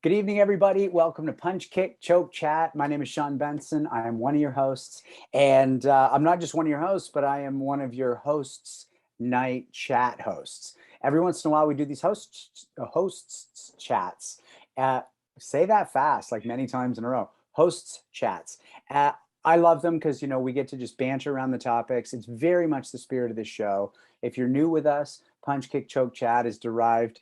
Good evening, everybody. Welcome to Punch, Kick, Choke, Chat. My name is Sean Benson. I am one of your hosts. And I'm not just one of your hosts, but I am one of your hosts night chat hosts. Every once in a while, we do these hosts chats. Say that fast, like many times in a row. Hosts chats. I love them because, we get to just banter around the topics. It's very much the spirit of the show. If you're new with us, Punch, Kick, Choke, Chat is derived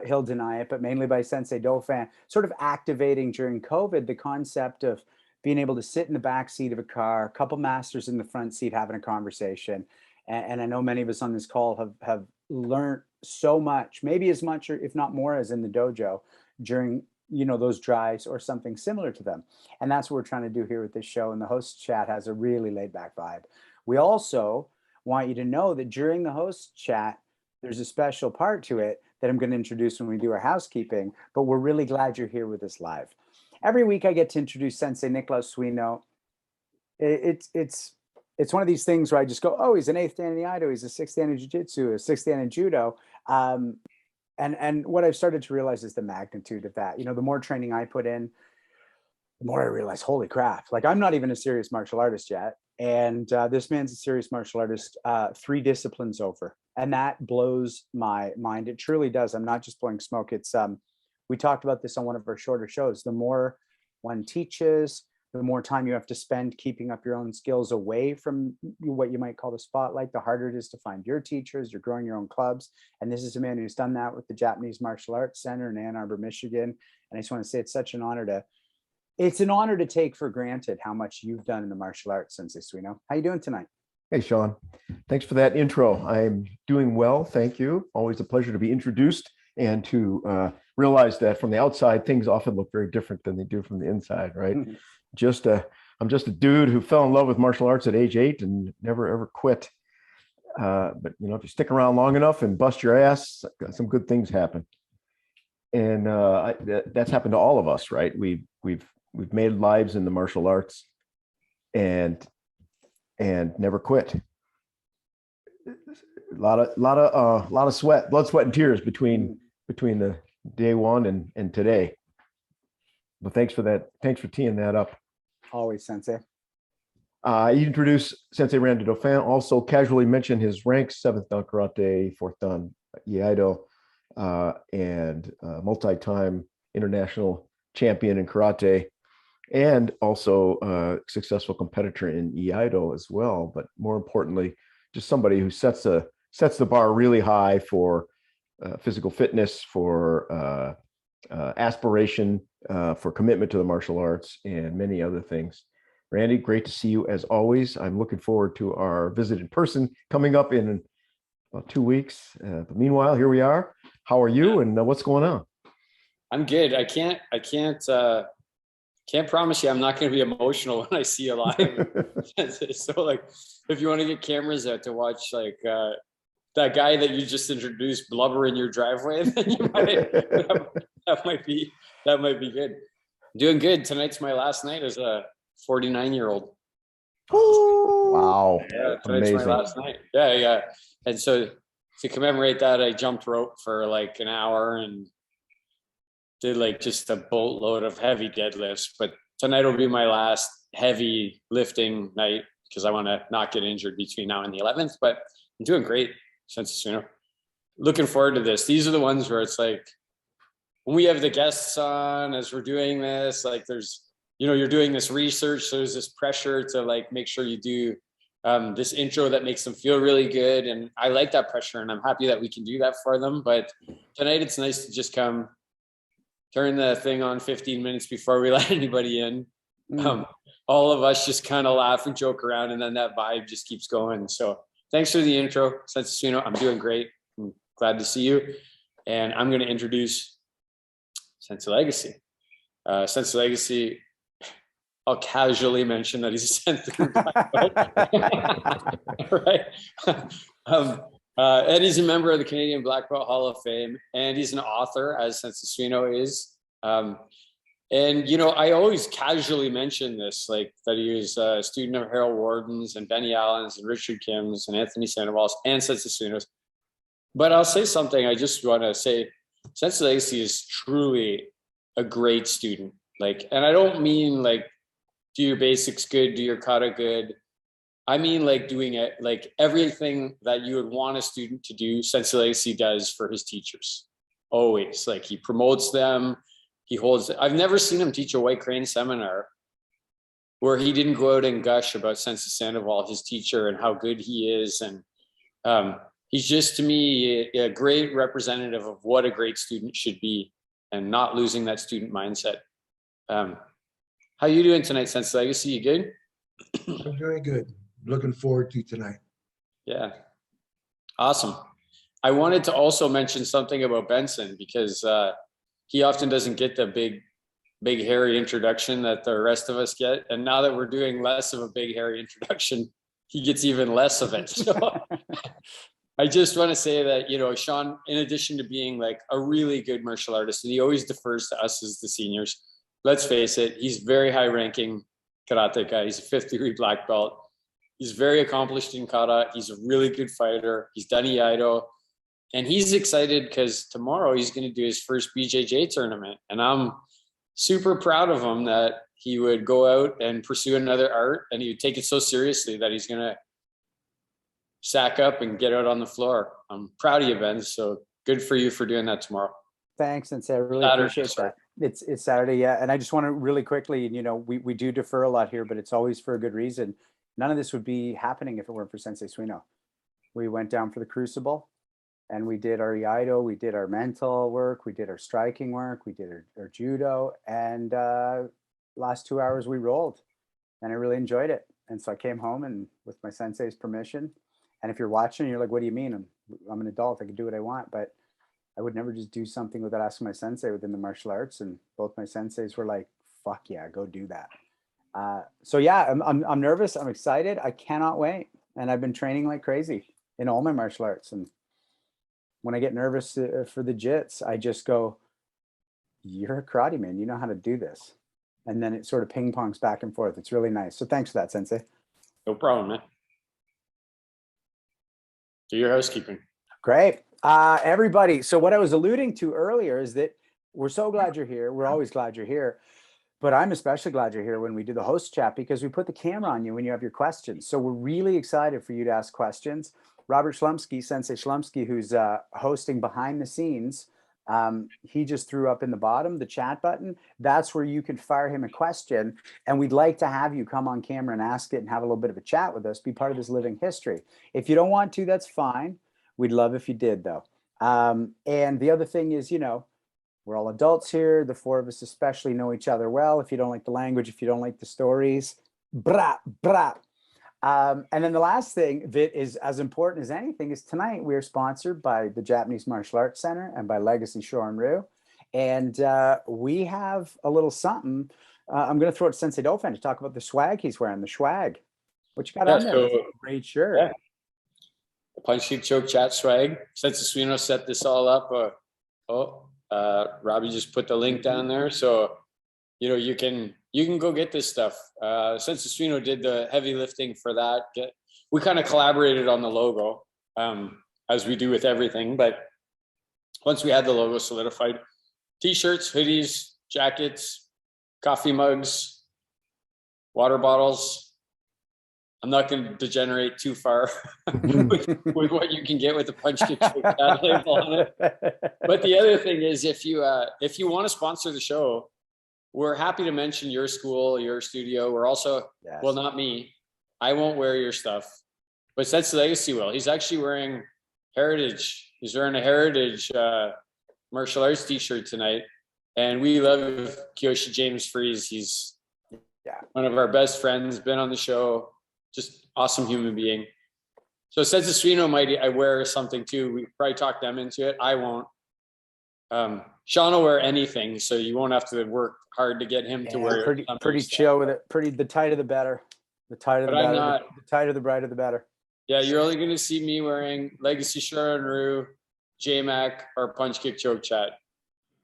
he'll deny it, but mainly by Sensei Dauphin, sort of activating during COVID the concept of being able to sit in the back seat of a car, a couple masters in the front seat having a conversation. And I know many of us on this call have learned so much, maybe as much or if not more as in the dojo during those drives or something similar to them. And that's what we're trying to do here with this show. And the host chat has a really laid back vibe. We also want you to know that during the host chat, there's a special part to it that I'm going to introduce when we do our housekeeping, but we're really glad you're here with us live. Every week I get to introduce Sensei Niklaus Suino. It's one of these things where I just go, oh, he's an 8th dan in Eido, he's a 6th dan in Jiu-Jitsu, a 6th dan in Judo. And what I've started to realize is the magnitude of that. The more training I put in, the more I realize, holy crap, like I'm not even a serious martial artist yet. And this man's a serious martial artist 3 disciplines over. And that blows my mind. It truly does. I'm not just blowing smoke. It's we talked about this on one of our shorter shows. The more one teaches, the more time you have to spend keeping up your own skills away from what you might call the spotlight, the harder it is to find your teachers. You're growing your own clubs. And this is a man who's done that with the Japanese Martial Arts Center in Ann Arbor, Michigan. And I just want to say it's such an honor to take for granted how much you've done in the martial arts, Sensei Suino. How you doing tonight? Hey, Sean. Thanks for that intro. I'm doing well. Thank you. Always a pleasure to be introduced and to realize that from the outside, things often look very different than they do from the inside, right? I'm just a dude who fell in love with martial arts at age 8 and never, ever quit. But, if you stick around long enough and bust your ass, some good things happen. And that's happened to all of us, right? We've made lives in the martial arts and never quit. A lot of sweat, blood, sweat, and tears between the day one and today. But thanks for that. Thanks for teeing that up. Always, Sensei. You introduced Sensei Randy Dauphin. Also casually mentioned his ranks: 7th dan karate, 4th dan iaido, and multi-time international champion in karate. And also a successful competitor in iaido as well. But more importantly, just somebody who sets the bar really high for physical fitness, for aspiration, for commitment to the martial arts, and many other things. Randy, great to see you as always. I'm looking forward to our visit in person coming up in about 2 weeks. But meanwhile, here we are. How are you, and what's going on? I'm good. I can't promise you I'm not going to be emotional when I see you live. So like, if you want to get cameras out to watch like that guy that you just introduced blubber in your driveway, then that might be good. Doing good. Tonight's my last night as a 49-year-old. Wow. Yeah, tonight's amazing. My last night. Yeah. And so to commemorate that, I jumped rope for like an hour and did like just a boatload of heavy deadlifts. But tonight will be my last heavy lifting night because I want to not get injured between now and the 11th. But I'm doing great, Sensei Suino. Looking forward to this. These are the ones where it's like when we have the guests on as we're doing this, like there's, you're doing this research. So there's this pressure to like make sure you do this intro that makes them feel really good. And I like that pressure and I'm happy that we can do that for them. But tonight it's nice to just come, turn the thing on 15 minutes before we let anybody in. All of us just kind of laugh and joke around and then that vibe just keeps going. So thanks for the intro, Sensei Suino. I'm doing great. I'm glad to see you. And I'm going to introduce Sensei Legacy. Sensei Legacy, I'll casually mention that he's a Sensei Black belt. Right. And he's a member of the Canadian Black Belt Hall of Fame, and he's an author, as Sensei Suino is. And, I always casually mention this, like that he was a student of Harold Warden's and Benny Allen's and Richard Kim's and Anthony Sandoval's and Sensei Suino's. But I'll say something. I just want to say Sensei Legacy is truly a great student. Like, and I don't mean like do your basics good, do your kata good. I mean like doing it like everything that you would want a student to do, Sensei Legacy does for his teachers. Always. Like he promotes them. He holds, I've never seen him teach a White Crane seminar where he didn't go out and gush about Sensei Sandoval, his teacher, and how good he is. And he's just, to me, a great representative of what a great student should be and not losing that student mindset. How you doing tonight, Sensei Legacy? You good? I'm doing good. Looking forward to tonight. Yeah. Awesome. I wanted to also mention something about Benson because he often doesn't get the big hairy introduction that the rest of us get. And now that we're doing less of a big hairy introduction, he gets even less of it. So I just want to say that, you know, Sean, in addition to being like a really good martial artist, and he always defers to us as the seniors, let's face it, he's very high ranking karate guy. He's a 5th degree black belt. He's very accomplished in kata. He's a really good fighter. He's done iaido. And he's excited because tomorrow he's going to do his first BJJ tournament. And I'm super proud of him that he would go out and pursue another art, and he would take it so seriously that he's going to sack up and get out on the floor. I'm proud of you, Ben. So good for you for doing that tomorrow. Thanks, and I really Saturday, appreciate sorry. that. It's Saturday, yeah. And I just want to really quickly, you know, we do defer a lot here, but it's always for a good reason. None of this would be happening if it weren't for Sensei Suino. We went down for the Crucible, and we did our iaido, we did our mental work, we did our striking work, we did our judo, and last 2 hours we rolled, and I really enjoyed it. And so I came home, and with my sensei's permission, and if you're watching, you're like, what do you mean? I'm an adult, I can do what I want, but I would never just do something without asking my sensei within the martial arts. And both my senseis were like, fuck yeah, go do that. So yeah, I'm nervous, I'm excited, I cannot wait. And I've been training like crazy in all my martial arts. And when I get nervous for the jits, I just go, you're a karate man, you know how to do this. And then it sort of ping pongs back and forth. It's really nice. So thanks for that, Sensei. No problem, man. Do your housekeeping. Great. Everybody. So what I was alluding to earlier is that we're so glad you're here. We're always glad you're here. But I'm especially glad you're here when we do the host chat, because we put the camera on you when you have your questions. So we're really excited for you to ask questions. Robert Schlumsky, Sensei Schlumsky, who's hosting behind the scenes, he just threw up in the bottom the chat button. That's where you can fire him a question, and we'd like to have you come on camera and ask it and have a little bit of a chat with us, be part of this living history. If you don't want to, that's fine. We'd love if you did, though. And the other thing is, you know, we're all adults here. The 4 of us especially know each other well. If you don't like the language, if you don't like the stories, brah, brah. And then the last thing that is as important as anything is tonight we are sponsored by the Japanese Martial Arts Center and by Legacy Shorin-ryu. And we have a little something. I'm going to throw it to Sensei Dauphin to talk about the swag he's wearing, the swag. What you got on there? So, That's a great shirt. Yeah. The Punch Kick Choke Chat swag. Sensei Suino set this all up. Robbie just put the link down there. So, you know, you can go get this stuff. Sensei Suino did the heavy lifting for that. We kind of collaborated on the logo, as we do with everything. But once we had the logo solidified, t-shirts, hoodies, jackets, coffee mugs, water bottles. I'm not going to degenerate too far with what you can get with the Punch Kick Choke Chat label on it. But the other thing is, if you want to sponsor the show, we're happy to mention your school, your studio. We're also, yes. Well, not me. I won't wear your stuff, but Sensei Legacy will. He's actually wearing Heritage. He's wearing a Heritage martial arts t-shirt tonight. And we love Kyoshi James Freeze. He's one of our best friends, been on the show, just awesome human being. So Sensei Suino might wear something too. We probably talk them into it. I won't. Sean will wear anything, so you won't have to work hard to get him to wear pretty chill with it. The tighter the better. The tighter the better. The tighter the brighter the better. Yeah, you're only going to see me wearing Legacy Shorin-ryu, J-Mac, or Punch Kick Choke Chat.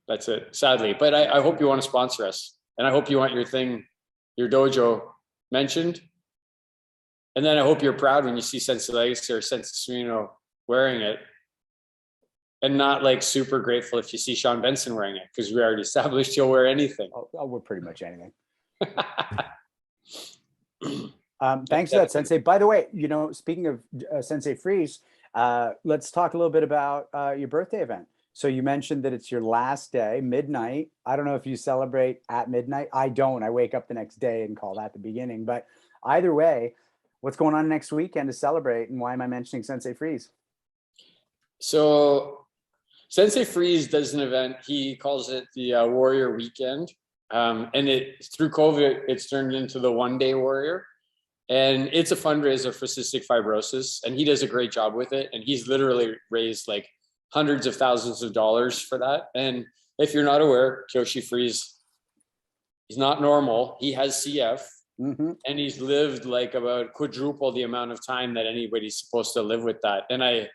That's it, sadly. But I hope you want to sponsor us, and I hope you want your dojo mentioned. And then I hope you're proud when you see Sensei Legacy or Sensei Suino wearing it. and not like super grateful if you see Sean Benson wearing it, because we already established he'll wear anything. Oh, we're pretty much anything. Thanks for that, Sensei. By the way, speaking of Sensei Freeze, let's talk a little bit about your birthday event. So you mentioned that it's your last day, midnight. I don't know if you celebrate at midnight. I don't. I wake up the next day and call that the beginning. But either way, what's going on next weekend to celebrate, and why am I mentioning Sensei Freeze? So Sensei Freeze does an event. He calls it the Warrior Weekend. And through COVID, it's turned into the One Day Warrior. And it's a fundraiser for cystic fibrosis. And he does a great job with it. And he's literally raised like hundreds of thousands of dollars for that. And if you're not aware, Kyoshi Freeze, he's not normal. He has CF. Mm-hmm. And he's lived like about quadruple the amount of time that anybody's supposed to live with that. And I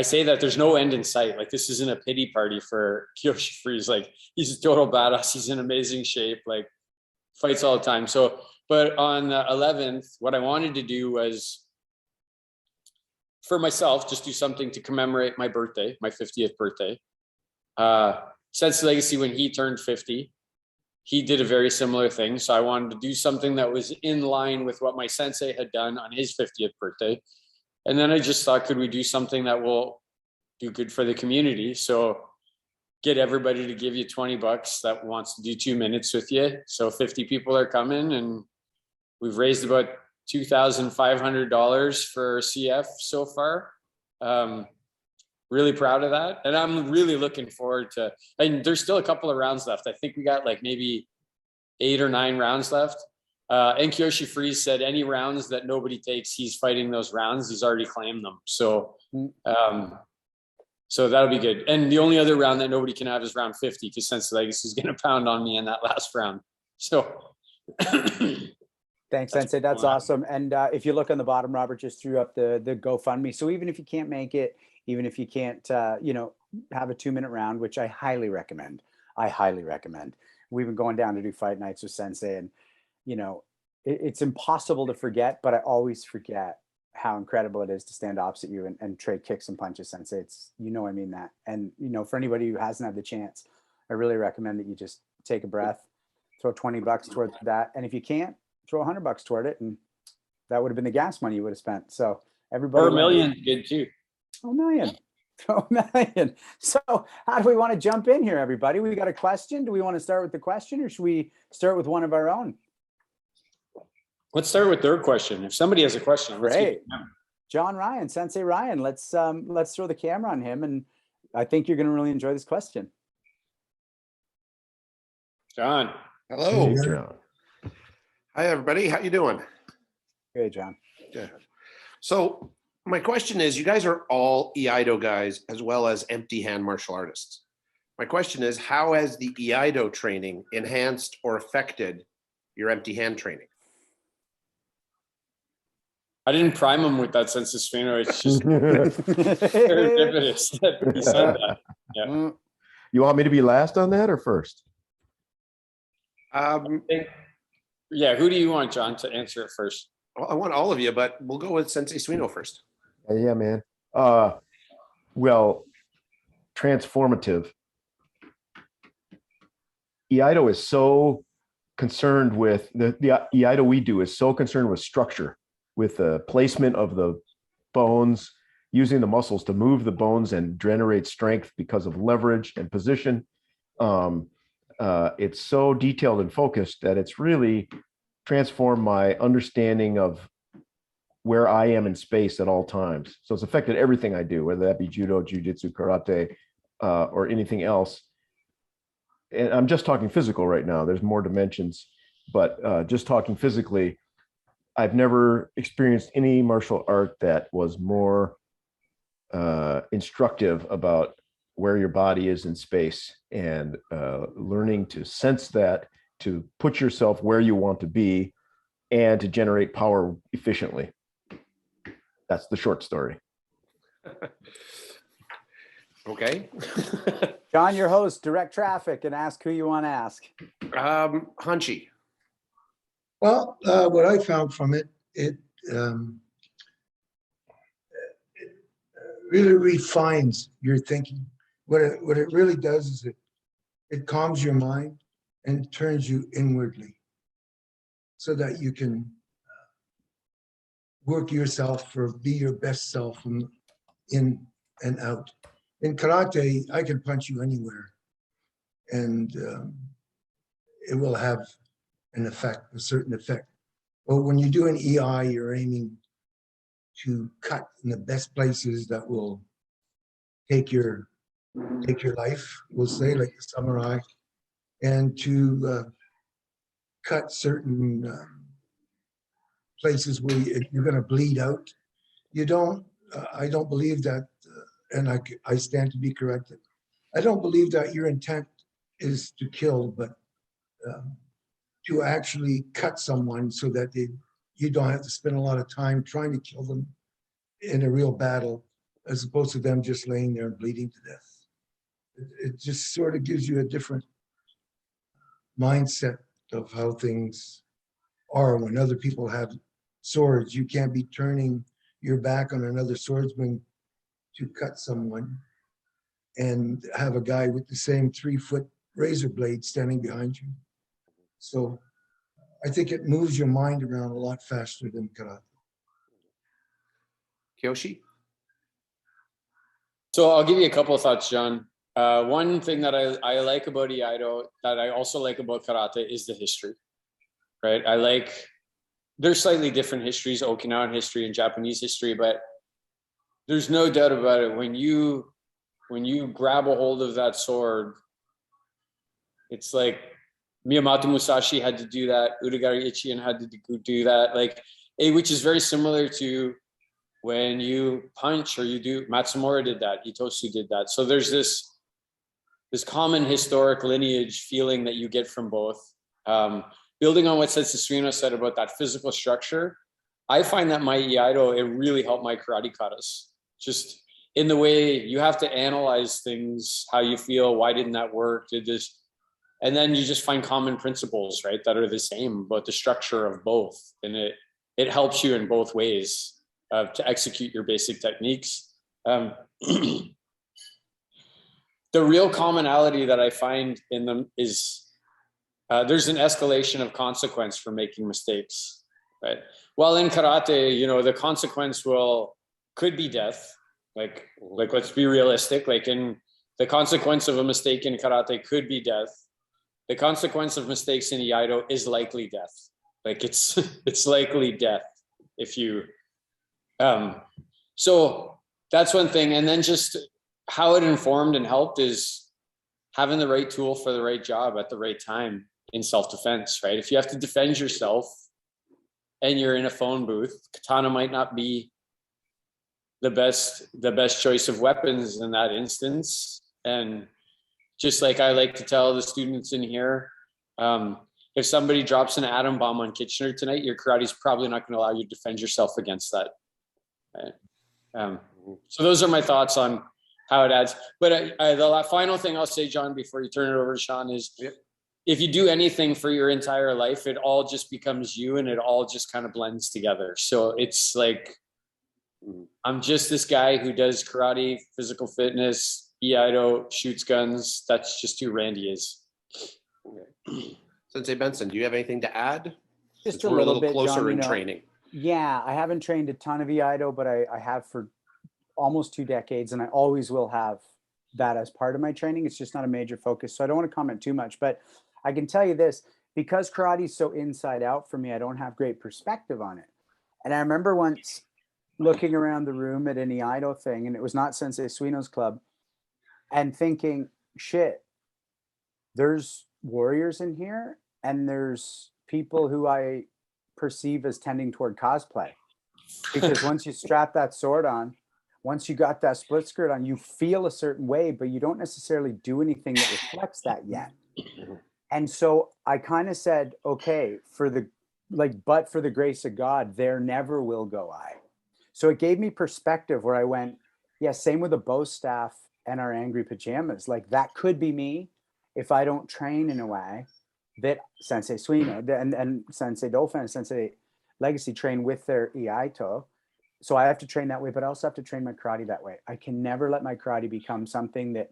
say that there's no end in sight. Like, this isn't a pity party for Kyoshi Freeze. Like, he's a total badass. He's in amazing shape, like fights all the time. So, but on the 11th, what I wanted to do was, for myself, just do something to commemorate my birthday, my 50th birthday. Sensei Legacy, when he turned 50, he did a very similar thing. So I wanted to do something that was in line with what my sensei had done on his 50th birthday. And then I just thought, could we do something that will do good for the community? So get everybody to give you $20 that wants to do 2 minutes with you. So 50 people are coming, and we've raised about $2,500 for CF so far. Really proud of that. And I'm really looking forward to, and there's still a couple of rounds left. I think we got like maybe 8 or 9 rounds left. And Kyoshi Freeze said any rounds that nobody takes, he's fighting those rounds. He's already claimed them. So, so that'll be good. And the only other round that nobody can have is round 50, because Sensei Legacy is going to pound on me in that last round. So thanks, Sensei. That's awesome. And if you look on the bottom, Robert just threw up the GoFundMe. So even if you can't make it, even if you can't, have a 2-minute round, which I highly recommend. We've been going down to do fight nights with Sensei, and it's impossible to forget, but I always forget how incredible it is to stand opposite you and trade kicks and punches, Sensei. It's, I mean that. And, for anybody who hasn't had the chance, I really recommend that you just take a breath, throw $20 towards that. And if you can't, throw $100 toward it. And that would have been the gas money you would have spent. So everybody. Or $1 million, good too. $1 million. Throw $1 million. So how do we want to jump in here, everybody? We got a question. Do we want to start with the question, or should we start with one of our own? Let's start with their question. If somebody has a question, great. John Ryan, Sensei Ryan, let's throw the camera on him, and I think you're going to really enjoy this question. John. Hello. Hey, John. Hi, everybody. How you doing? Hey, John. Yeah. So my question is, you guys are all iaido guys as well as empty hand martial artists. My question is, how has the iaido training enhanced or affected your empty hand training? I didn't prime him with that sense of Spino. It's just serendipitous that he said that. Yeah. You want me to be last on that or first? Yeah, who do you want, John, to answer it first? Well, I want all of you, but we'll go with Sensei Suino first. Yeah, man. Well, transformative. Eido is so concerned with the Eido we do is so concerned with structure, with the placement of the bones, using the muscles to move the bones and generate strength because of leverage and position. It's so detailed and focused that it's really transformed my understanding of where I am in space at all times. So it's affected everything I do, whether that be judo, jujitsu, karate, or anything else. And I'm just talking physical right now. There's more dimensions, but just talking physically, I've never experienced any martial art that was more instructive about where your body is in space, and learning to sense that, to put yourself where you want to be, and to generate power efficiently. That's the short story. Okay. John, your host, direct traffic and ask who you want to ask. Hunchy. Well, what I found from it really refines your thinking. What it really does is it calms your mind and turns you inwardly so that you can work yourself or be your best self from in and out. In karate, I can punch you anywhere and it will have an effect, a certain effect. But when you do an EI, you're aiming to cut in the best places that will take your life, we'll say, like the samurai, and to cut certain places where you're going to bleed out. You don't. I don't believe that, and I stand to be corrected. I don't believe that your intent is to kill, but to actually cut someone so that you don't have to spend a lot of time trying to kill them in a real battle, as opposed to them just laying there and bleeding to death. It just sort of gives you a different mindset of how things are when other people have swords. You can't be turning your back on another swordsman to cut someone and have a guy with the same 3-foot razor blade standing behind you. So I think it moves your mind around a lot faster than karate. Kyoshi? So I'll give you a couple of thoughts, John. One thing that I like about iaido that I also like about karate is the history, right? There's slightly different histories, Okinawan history and Japanese history, but there's no doubt about it. When you grab a hold of that sword, it's like Miyamoto Musashi had to do that. Uragari Ichiban had to do that. Which is very similar to when you punch or you do. Matsumura did that. Itosu did that. So there's this common historic lineage feeling that you get from both. Building on what Sensei Suino said about that physical structure, I find that my iaido, it really helped my karate katas. Just in the way you have to analyze things, how you feel, why didn't that work? And then you just find common principles, right, that are the same about the structure of both. And it helps you in both ways to execute your basic techniques. The real commonality that I find in them is there's an escalation of consequence for making mistakes, right? While in karate, the consequence could be death. Like let's be realistic. In the consequence of a mistake in karate could be death. The consequence of mistakes in iaido is likely death. It's likely death if you. So that's one thing, and then just how it informed and helped is having the right tool for the right job at the right time in self-defense, right? If you have to defend yourself and you're in a phone booth, katana might not be the best choice of weapons in that instance. And just like I like to tell the students in here, if somebody drops an atom bomb on Kitchener tonight, your karate is probably not going to allow you to defend yourself against that. Right? So those are my thoughts on how it adds. But the final thing I'll say, John, before you turn it over to Sean is, if you do anything for your entire life, it all just becomes you and it all just kind of blends together. So it's like, I'm just this guy who does karate, physical fitness, iaido, shoots guns. That's just who Randy is. Okay. Sensei Benson, do you have anything to add? Just Since we're a little bit, closer John, in training. Yeah, I haven't trained a ton of iaido, but I have for almost 2 decades, and I always will have that as part of my training. It's just not a major focus, so I don't want to comment too much, but I can tell you this, because karate is so inside out for me, I don't have great perspective on it. And I remember once looking around the room at an iaido thing, and it was not Sensei Suino's club, and thinking, shit, there's warriors in here, and there's people who I perceive as tending toward cosplay. Because once you strap that sword on, once you got that split skirt on, you feel a certain way, but you don't necessarily do anything that reflects that yet. And so I kind of said, okay, but for the grace of God, there never will go I. So it gave me perspective where I went, yeah, same with the bow staff and our angry pajamas. Like that could be me if I don't train in a way that Sensei Suino and Sensei Dauphin and Sensei Legacy train with their iaido. so I have to train that way, but I also have to train my karate that way. I can never let my karate become something that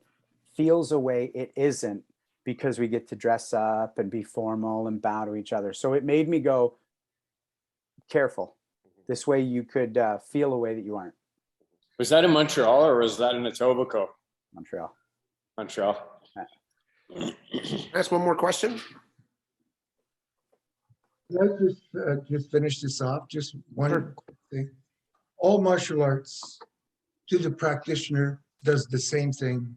feels a way it isn't, because we get to dress up and be formal and bow to each other. So it made me go, careful. This way you could feel a way that you aren't. Was that in Montreal or was that in Etobicoke? Montreal. Montreal. Ask one more question. Let's just finish this off. Just one thing. All martial arts to the practitioner does the same thing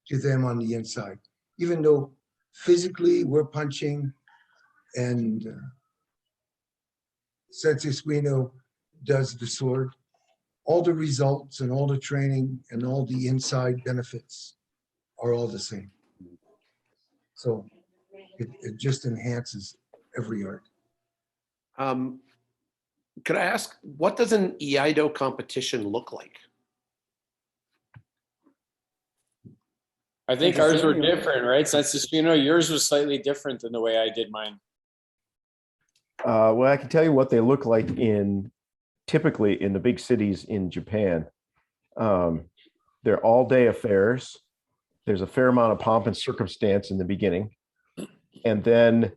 to them on the inside. Even though physically we're punching and Sensei Suino does the sword, all the results and all the training and all the inside benefits are all the same. So it just enhances every art. Could I ask, what does an iaido competition look like? I think ours were different, right? Sensei Suino, yours was slightly different than the way I did mine. Well, I can tell you what they look like typically in the big cities in Japan. They're all-day affairs. There's a fair amount of pomp and circumstance in the beginning. And then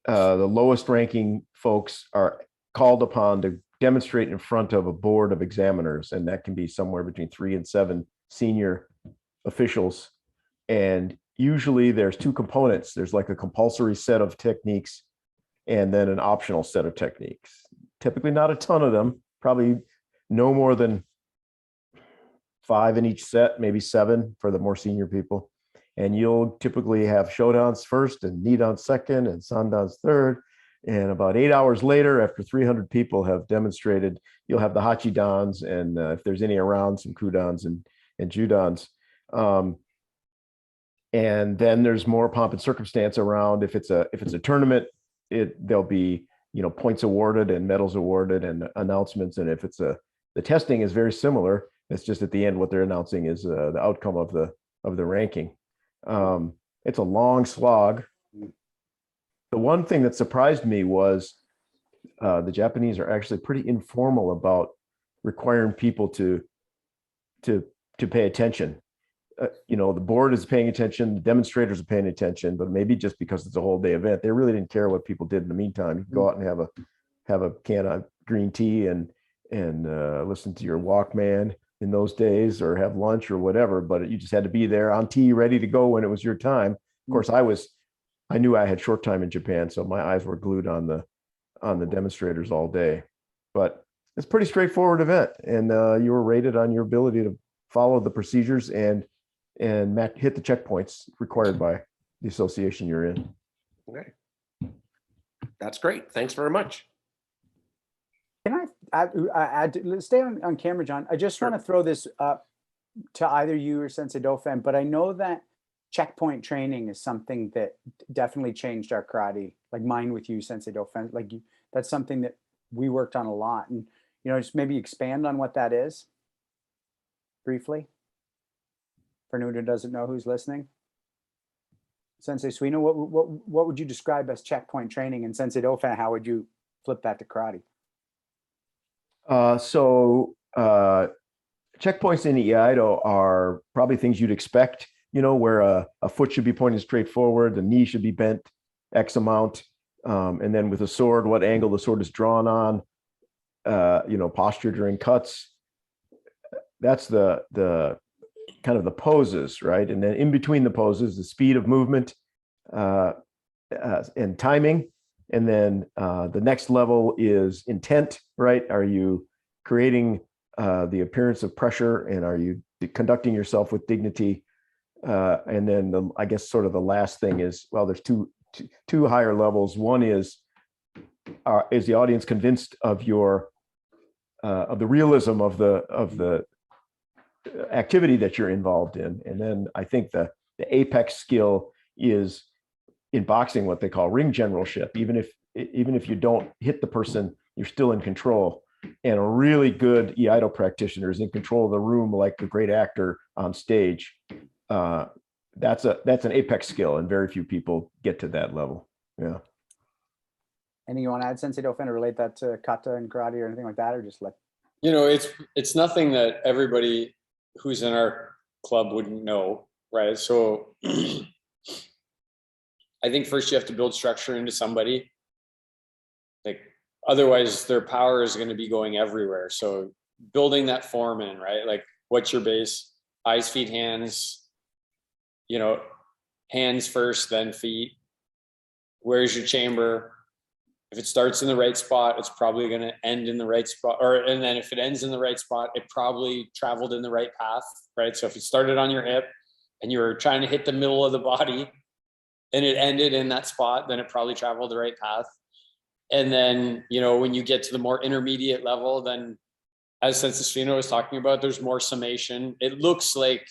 the lowest ranking folks are called upon to demonstrate in front of a board of examiners. And that can be somewhere between 3 and 7 senior officials. And usually there's 2 components. There's like a compulsory set of techniques and then an optional set of techniques. Typically not a ton of them, probably no more than 5 in each set, maybe 7 for the more senior people. And you'll typically have shodans first and nidans second and sandans third. And about 8 hours later, after 300 people have demonstrated, you'll have the hachidans and if there's any around, some kudans and judans. And then there's more pomp and circumstance around. If it's a tournament, there'll be points awarded and medals awarded and announcements. And if the testing is very similar, it's just at the end what they're announcing is the outcome of the ranking. It's a long slog. The one thing that surprised me was the Japanese are actually pretty informal about requiring people to pay attention. The board is paying attention, the demonstrators are paying attention, but maybe just because it's a whole day event, they really didn't care what people did in the meantime. You can go out and have a can of green tea and listen to your Walkman in those days, or have lunch or whatever, but you just had to be there on tea, ready to go when it was your time. Of course, I knew I had short time in Japan, so my eyes were glued on the demonstrators all day. But it's a pretty straightforward event, and you were rated on your ability to follow the procedures and hit the checkpoints required by the association you're in. Okay, that's great. Thanks very much. Can I stay on camera, John? I just want to throw this up to either you or Sensei Dauphin, but I know that checkpoint training is something that definitely changed our karate, like mine with you, Sensei Dauphin. That's something that we worked on a lot. And, just maybe expand on what that is briefly for anyone who doesn't know who's listening. Sensei Suino, what would you describe as checkpoint training? And Sensei Dauphin, how would you flip that to karate? Checkpoints in iaido are probably things you'd expect, where a foot should be pointing straight forward, the knee should be bent X amount, and then with a sword, what angle the sword is drawn on, posture during cuts. That's the kind of the poses, right? And then in between the poses, the speed of movement and timing. And then the next level is intent, right? Are you creating the appearance of pressure, and are you conducting yourself with dignity? And then I guess sort of the last thing is, well, there's two higher levels. One is the audience convinced of the realism of the activity that you're involved in? And then I think the apex skill is in boxing what they call ring generalship. Even if you don't hit the person, you're still in control. And a really good iaido practitioner is in control of the room like a great actor on stage. That's an apex skill, and very few people get to that level. Yeah. Anything you want to add, Sensei Dauphin, to relate that to kata and karate or anything like that, or just let It's nothing that everybody who's in our club wouldn't know, right? So I think first you have to build structure into somebody. Like otherwise their power is going to be going everywhere. So building that form in, right? Like what's your base? Eyes, feet, hands, hands first, then feet. Where's your chamber? If it starts in the right spot, it's probably going to end in the right spot. And then if it ends in the right spot, it probably traveled in the right path, right? So if it started on your hip and you were trying to hit the middle of the body and it ended in that spot, then it probably traveled the right path. And then, when you get to the more intermediate level, then as Sensei Svino was talking about, there's more summation. It looks like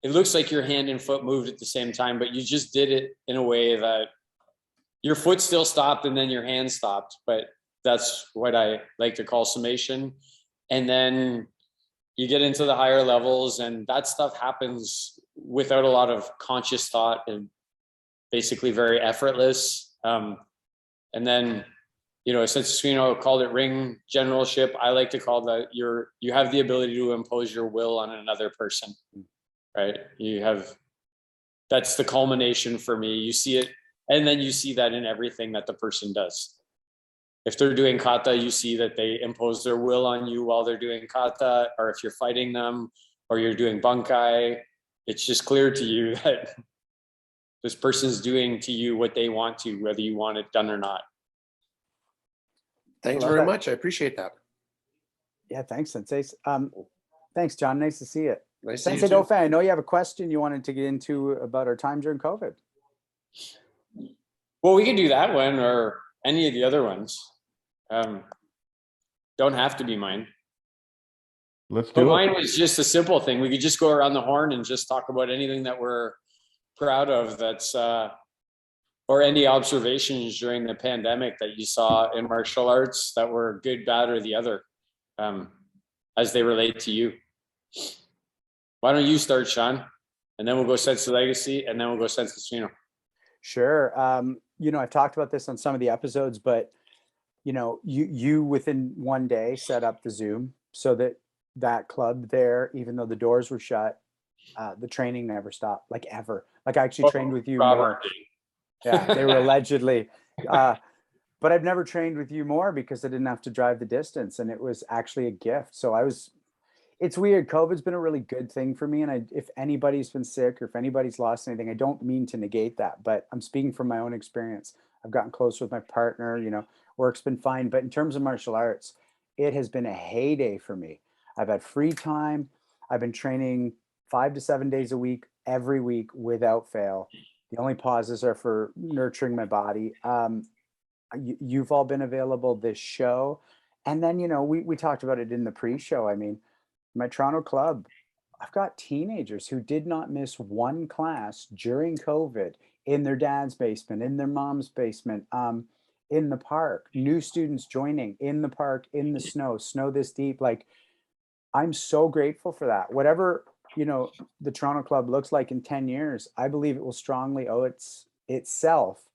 your hand and foot moved at the same time, but you just did it in a way that your foot still stopped and then your hand stopped. But that's what I like to call summation. And then you get into the higher levels and that stuff happens without a lot of conscious thought and basically very effortless. And then, since Svino called it ring generalship, I like to call that you have the ability to impose your will on another person, right? That's the culmination for me. You see it, and then you see that in everything that the person does. If they're doing kata, you see that they impose their will on you while they're doing kata, or if you're fighting them, or you're doing bunkai, it's just clear to you that this person's doing to you what they want to, whether you want it done or not. Thanks very much. I appreciate that. Yeah, thanks, Sensei. Thanks, John. Nice to see you. Nice to see you Sensei too. Dauphin, I know you have a question you wanted to get into about our time during COVID. Well, we could do that one or any of the other ones. Don't have to be mine. Let's But do mine it. was just a simple thing. We could just go around the horn and just talk about anything that we're proud of that's or any observations during the pandemic that you saw in martial arts that were good, bad, or the other, as they relate to you. Why don't you start, Sean? And then we'll go Sensei Legacy, and then we'll go Sensei Svino. Sure. I've talked about this on some of the episodes, but you within one day set up the Zoom so that club there, even though the doors were shut, the training never stopped, like ever. Like I actually trained with you more. Yeah, they were allegedly. But I've never trained with you more because I didn't have to drive the distance, and it was actually a gift. So it's weird. COVID's been a really good thing for me. And if anybody's been sick or if anybody's lost anything, I don't mean to negate that, but I'm speaking from my own experience. I've gotten close with my partner, work's been fine. But in terms of martial arts, it has been a heyday for me. I've had free time. I've been training 5 to 7 days a week, every week without fail. The only pauses are for nurturing my body. You've all been available this show. And then, we talked about it in the pre-show. I mean, my Toronto club, I've got teenagers who did not miss one class during COVID in their dad's basement, in their mom's basement, in the park, new students joining in the park, in the snow this deep. Like, I'm so grateful for that. Whatever, the Toronto club looks like in 10 years, I believe it will strongly owe itself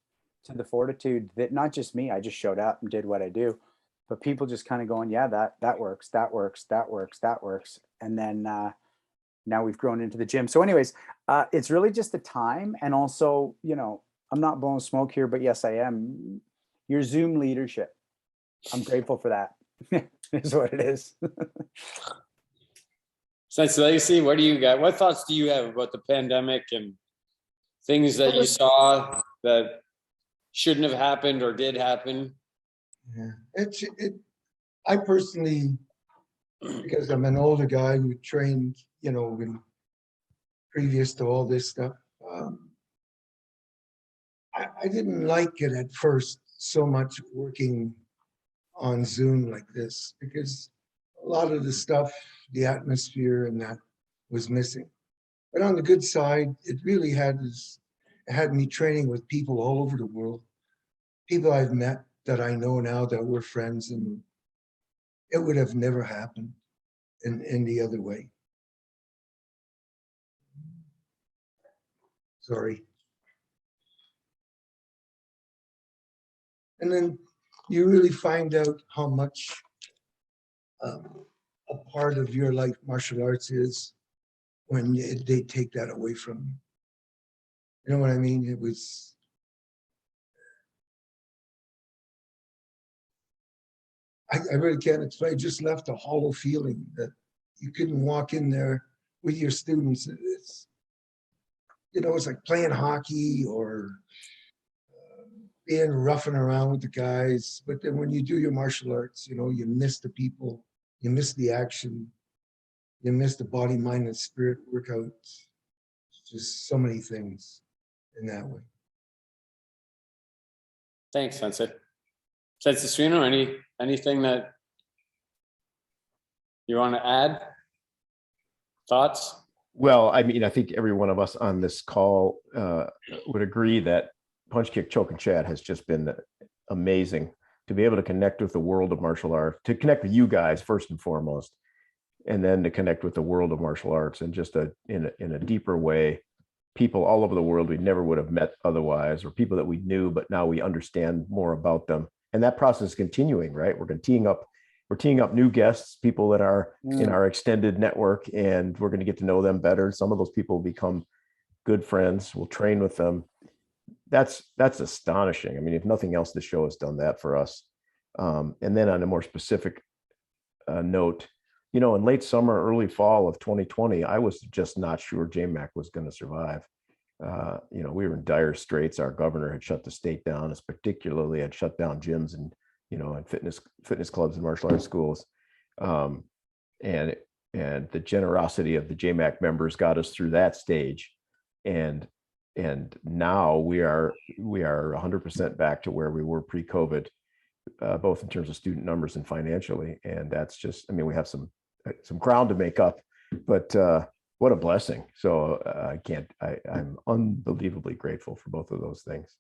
to the fortitude that not just me, I just showed up and did what I do, but people just kind of going, yeah, that works, that works, that works, that works. And then now we've grown into the gym. So anyways, it's really just the time. And also, I'm not blowing smoke here, but yes, I am. Your Zoom leadership. I'm grateful for that. Is what it is. Sensei Legacy, what do you got? What thoughts do you have about the pandemic and things that you saw that shouldn't have happened or did happen? Yeah, I personally, because I'm an older guy who trained, previous to all this stuff, I didn't like it at first so much working on Zoom like this because a lot of the stuff, the atmosphere and that was missing. But on the good side, it really had me training with people all over the world, people I've met that I know now that we're friends, and it would have never happened in any other way. Sorry. And then you really find out how much a part of your life martial arts is when they take that away from you. You know what I mean? It was, I really can't explain. It just left a hollow feeling that you couldn't walk in there with your students. It's, you know, it's like playing hockey or being roughing around with the guys. But then when you do your martial arts, you know, you miss the people, you miss the action, you miss the body, mind, and spirit workouts. Just so many things in that way. Thanks, Sensei. Sensei Suino, anything that you want to add? Thoughts? Well, I mean, I think every one of us on this call would agree that Punch, Kick, Choke, and Chat has just been amazing to be able to connect with the world of martial arts, to connect with you guys first and foremost, and then to connect with the world of martial arts and just in a deeper way. People all over the world we never would have met otherwise, or people that we knew, but now we understand more about them. And that process is continuing, right? We're teeing up new guests, people that are in our extended network, and we're going to get to know them better. Some of those people will become good friends. We'll train with them. That's astonishing. I mean, if nothing else, the show has done that for us. And then on a more specific note, you know, in late summer, early fall of 2020, I was just not sure JMAC was going to survive. You know, we were in dire straits. Our governor had shut the state down, as particularly had shut down gyms and, you know, and fitness clubs and martial arts schools. And the generosity of the JMAC members got us through that stage. And now we are 100% back to where we were pre-COVID, both in terms of student numbers and financially. And that's just, I mean, we have some ground to make up, but what a blessing. So I'm unbelievably grateful for both of those things.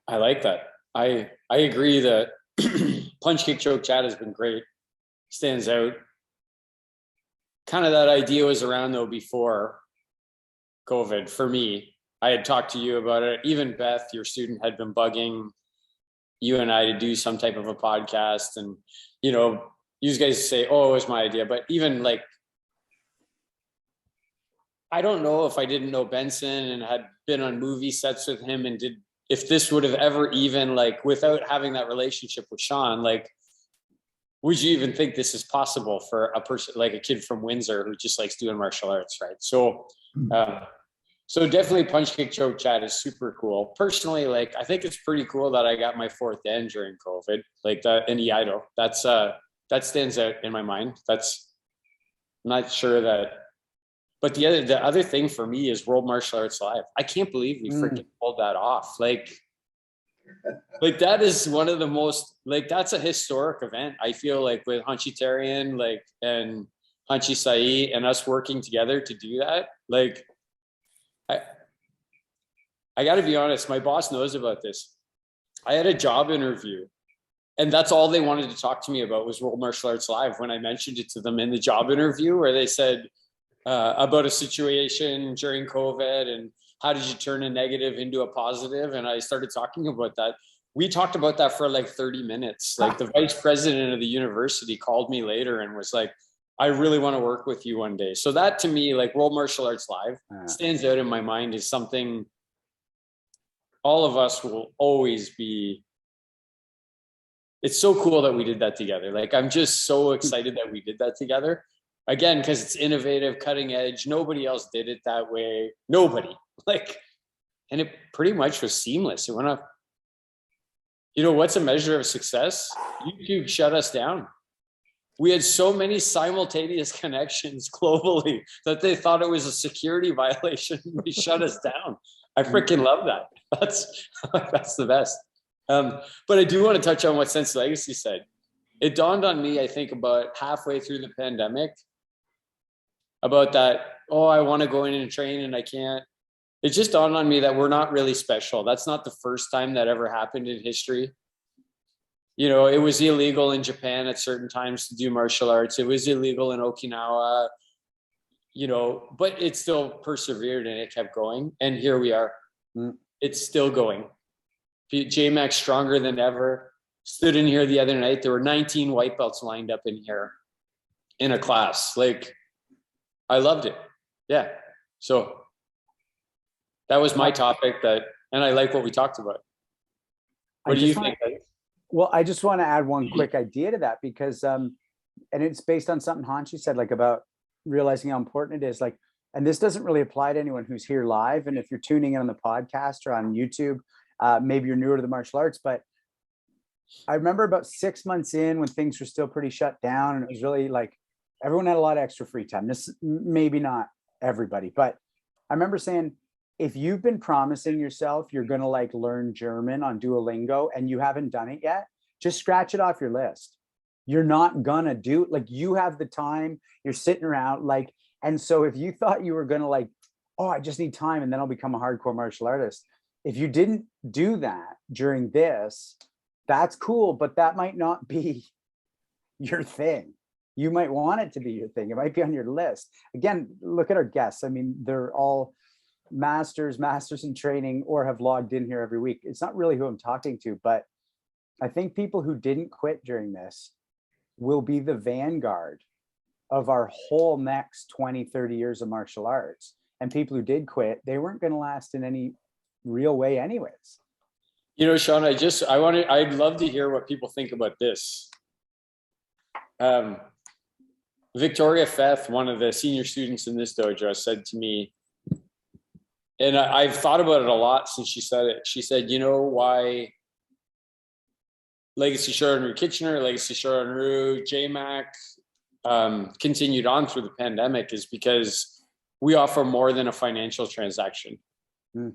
I like that. I agree that Punch, Kick, Choke, Chat has been great. Stands out. Kind of that idea was around though before COVID for me. I had talked to you about it. Even Beth, your student, had been bugging you and I to do some type of a podcast. And, you know, you guys say, oh, it was my idea. But even like, I don't know if I didn't know Benson and had been on movie sets with him and if this would have ever even, like, without having that relationship with Sean, like, would you even think this is possible for a person like a kid from Windsor who just likes doing martial arts, right? So, so definitely Punch, Kick, Choke, Chat is super cool. Personally, like, I think it's pretty cool that I got my 4th Dan during COVID, like that in Eido. That stands out in my mind. I'm not sure that, but the other thing for me is World Martial Arts Live. I can't believe we freaking pulled that off. Like that is one of the most, like, that's a historic event. I feel like with Hanchi Tarian, like, and Hanchi Sai and us working together to do that. Like, I got to be honest, my boss knows about this. I had a job interview and that's all they wanted to talk to me about was World Martial Arts Live. When I mentioned it to them in the job interview, where they said about a situation during COVID and how did you turn a negative into a positive? And I started talking about that. We talked about that for like 30 minutes. Like the vice president of the university called me later and was like, I really want to work with you one day. So that to me, like World Martial Arts Live stands out in my mind as something all of us will always be. It's so cool that we did that together. Like, I'm just so excited that we did that together. Again, because it's innovative, cutting edge. Nobody else did it that way. Nobody. Like, and it pretty much was seamless. It went up. You know, what's a measure of success? YouTube shut us down. We had so many simultaneous connections globally that they thought it was a security violation. They shut us down. I freaking love that. That's the best. But I do want to touch on what Sense Legacy said. It dawned on me, I think, about halfway through the pandemic about that, oh, I want to go in and train and I can't. It just dawned on me that we're not really special. That's not the first time that ever happened in history. You know, it was illegal in Japan at certain times to do martial arts. It was illegal in Okinawa, you know, but it still persevered and it kept going. And here we are. It's still going. JMAC stronger than ever. stood in here the other night. There were 19 white belts lined up in here in a class. Like, I loved it. Yeah. So that was my topic and I like what we talked about. What do you think? Well, I just want to add one quick idea to that because, and it's based on something Hanshi said, like about realizing how important it is. Like, and this doesn't really apply to anyone who's here live. And if you're tuning in on the podcast or on YouTube, maybe you're newer to the martial arts, but I remember about 6 months in when things were still pretty shut down and it was really like, everyone had a lot of extra free time. This maybe not everybody, but I remember saying, if you've been promising yourself you're going to like learn German on Duolingo and you haven't done it yet, just scratch it off your list. You're not gonna do, like, you have the time, you're sitting around, like, and so if you thought you were gonna like, oh, I just need time and then I'll become a hardcore martial artist. If you didn't do that during this, that's cool, but that might not be your thing. You might want it to be your thing. It might be on your list. Again, look at our guests. I mean, they're all masters in training or have logged in here every week. It's not really who I'm talking to, but I think people who didn't quit during this will be the vanguard of our whole next 20, 30 years of martial arts. And people who did quit, they weren't going to last in any real way anyways. You know, Sean, I'd love to hear what people think about this. Victoria Feth, one of the senior students in this dojo, said to me, and I've thought about it a lot since she said it. She said, you know why Legacy Shorin Kitchener, Legacy Shorin JMac continued on through the pandemic is because we offer more than a financial transaction. Mm.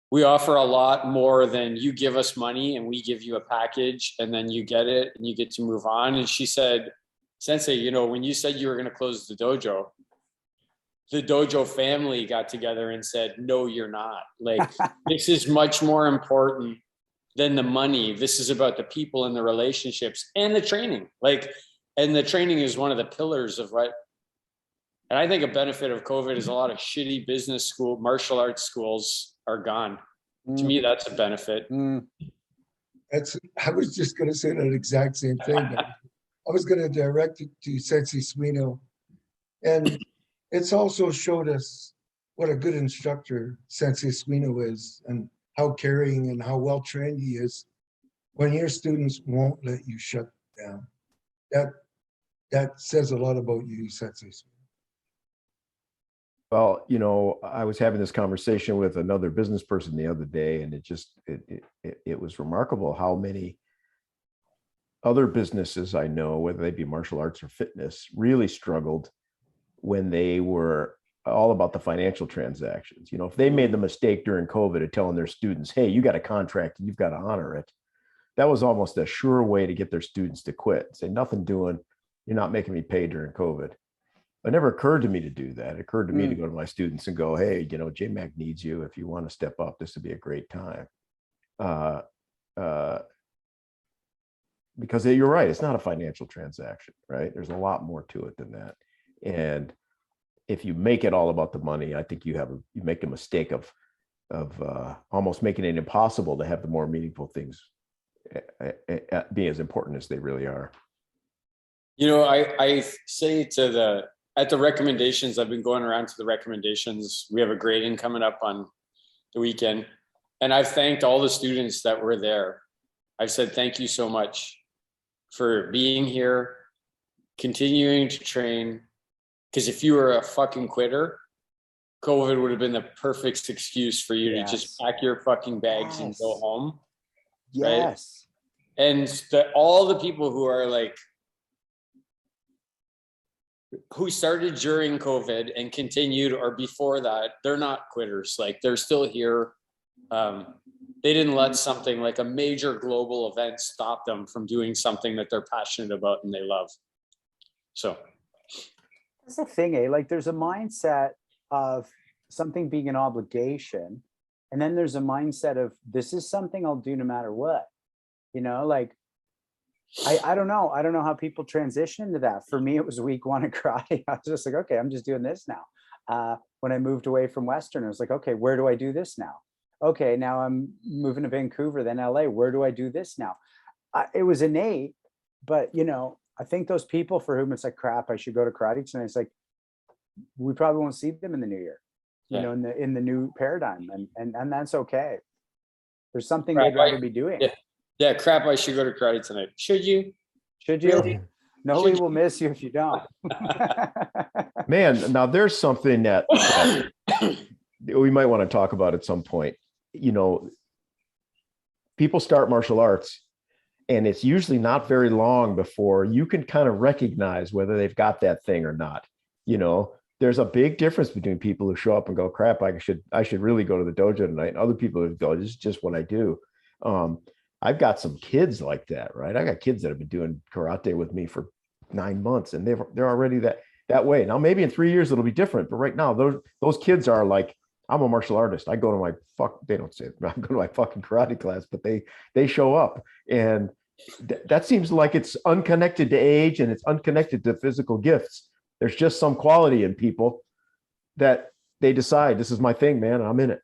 We offer a lot more than you give us money and we give you a package and then you get it and you get to move on. And she said, Sensei, you know, when you said you were going to close the dojo family got together and said, no, you're not. Like, this is much more important than the money. This is about the people and the relationships and the training. Like, and the training is one of the pillars of what, and I think a benefit of COVID is a lot of shitty business school, martial arts schools are gone. To me, that's a benefit. I was just going to say that exact same thing. But I was going to direct it to Sensei Suino. And it's also showed us what a good instructor Sensei Suino is and how caring and how well trained he is when your students won't let you shut down. That says a lot about you, Sensei Suino. Well, you know, I was having this conversation with another business person the other day, and it was remarkable how many other businesses I know, whether they be martial arts or fitness, really struggled when they were all about the financial transactions. You know, if they made the mistake during COVID of telling their students, hey, you got a contract and you've got to honor it, that was almost a sure way to get their students to quit. Say, nothing doing, you're not making me pay during COVID. It never occurred to me to do that. It occurred to me to go to my students and go, hey, you know, JMac needs you. If you want to step up, this would be a great time. Because you're right, it's not a financial transaction, right? There's a lot more to it than that. And if you make it all about the money, I think you make a mistake of almost making it impossible to have the more meaningful things be as important as they really are. You know, I say at the recommendations, I've been going around to the recommendations. We have a grading coming up on the weekend, and I've thanked all the students that were there. I've said, thank you so much for being here, continuing to train. Because if you were a fucking quitter, COVID would have been the perfect excuse for you to just pack your fucking bags and go home. Yes. Right? And all the people who are like, who started during COVID and continued or before that, they're not quitters. Like, they're still here. They didn't let something like a major global event stop them from doing something that they're passionate about and they love. So that's the thing, eh? Like, there's a mindset of something being an obligation, and then there's a mindset of this is something I'll do no matter what. You know, like, I don't know. I don't know how people transition into that. For me, it was week one of karate. I was just like, okay, I'm just doing this now. When I moved away from Western, I was like, okay, where do I do this now? Okay, now I'm moving to Vancouver, then LA. Where do I do this now? it was innate, but you know, I think those people for whom it's like, crap, I should go to karate tonight. It's like, we probably won't see them in the new year, you Yeah. know, in the new paradigm, and that's okay. There's something Crap, they'd rather be doing. Yeah. Yeah, crap, I should go to karate tonight. Should you? Should you? Really? Nobody Should will miss you if you don't. Man, now there's something that we might want to talk about at some point. You know, people start martial arts, and it's usually not very long before you can kind of recognize whether they've got that thing or not. You know, there's a big difference between people who show up and go, crap, I should really go to the dojo tonight. And other people who go, this is just what I do. I've got some kids like that, right? I got kids that have been doing karate with me for 9 months, and they're already that way. Now, maybe in 3 years it'll be different, but right now those kids are like, I'm a martial artist. I go to they don't say it, I'm going to my fucking karate class, but they show up, and that seems like it's unconnected to age, and it's unconnected to physical gifts. There's just some quality in people that they decide, this is my thing, man, and I'm in it.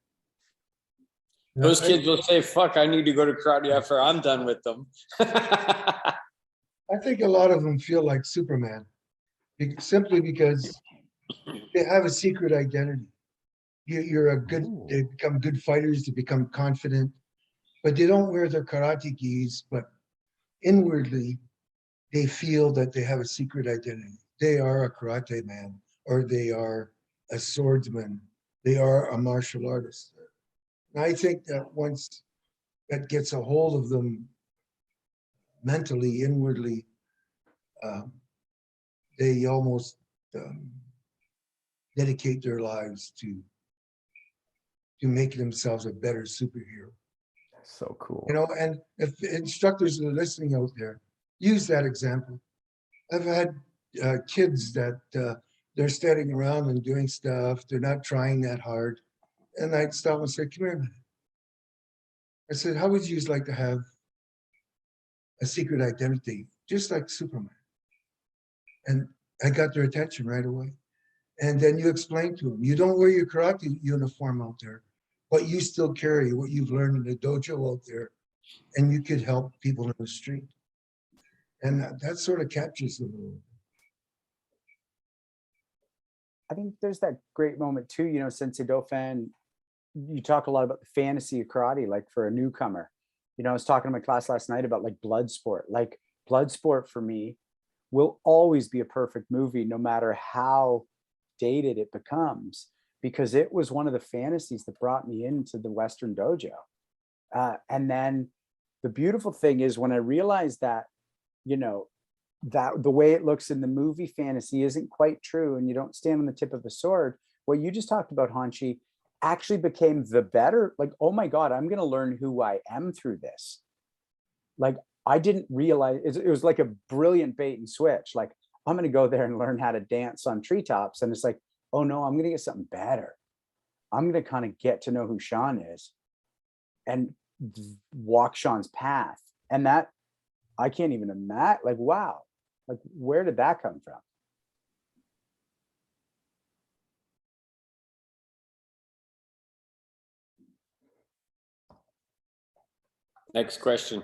Those kids will say, fuck, I need to go to karate after I'm done with them. I think a lot of them feel like Superman, simply because they have a secret identity. They become good fighters, they become confident, but they don't wear their karate gis, but inwardly, they feel that they have a secret identity. They are a karate man, or they are a swordsman, they are a martial artist. And I think that once that gets a hold of them mentally, inwardly, they almost dedicate their lives to make themselves a better superhero. That's so cool. You know, and if instructors are listening out there, use that example. I've had kids that they're standing around and doing stuff, they're not trying that hard. And I'd stop and say, come here a minute. I said, how would you like to have a secret identity, just like Superman? And I got their attention right away. And then you explain to them, you don't wear your karate uniform out there, but you still carry what you've learned in the dojo out there, and you could help people in the street. And that sort of captures them a little bit. I think there's that great moment too, you know, Sensei Dauphin, you talk a lot about the fantasy of karate, like for a newcomer. You know, I was talking to my class last night about like Bloodsport. Like Bloodsport for me will always be a perfect movie, no matter how dated it becomes, because it was one of the fantasies that brought me into the Western dojo. And then the beautiful thing is when I realized that, you know, that the way it looks in the movie fantasy isn't quite true, and you don't stand on the tip of a sword, what you just talked about, Hanshi, actually became the better, like, oh my God, I'm going to learn who I am through this. Like, I didn't realize, it was like a brilliant bait and switch. Like, I'm going to go there and learn how to dance on treetops. And it's like, oh no, I'm going to get something better. I'm going to kind of get to know who Sean is and walk Sean's path. And that, I can't even imagine, like, wow, like, where did that come from? Next question.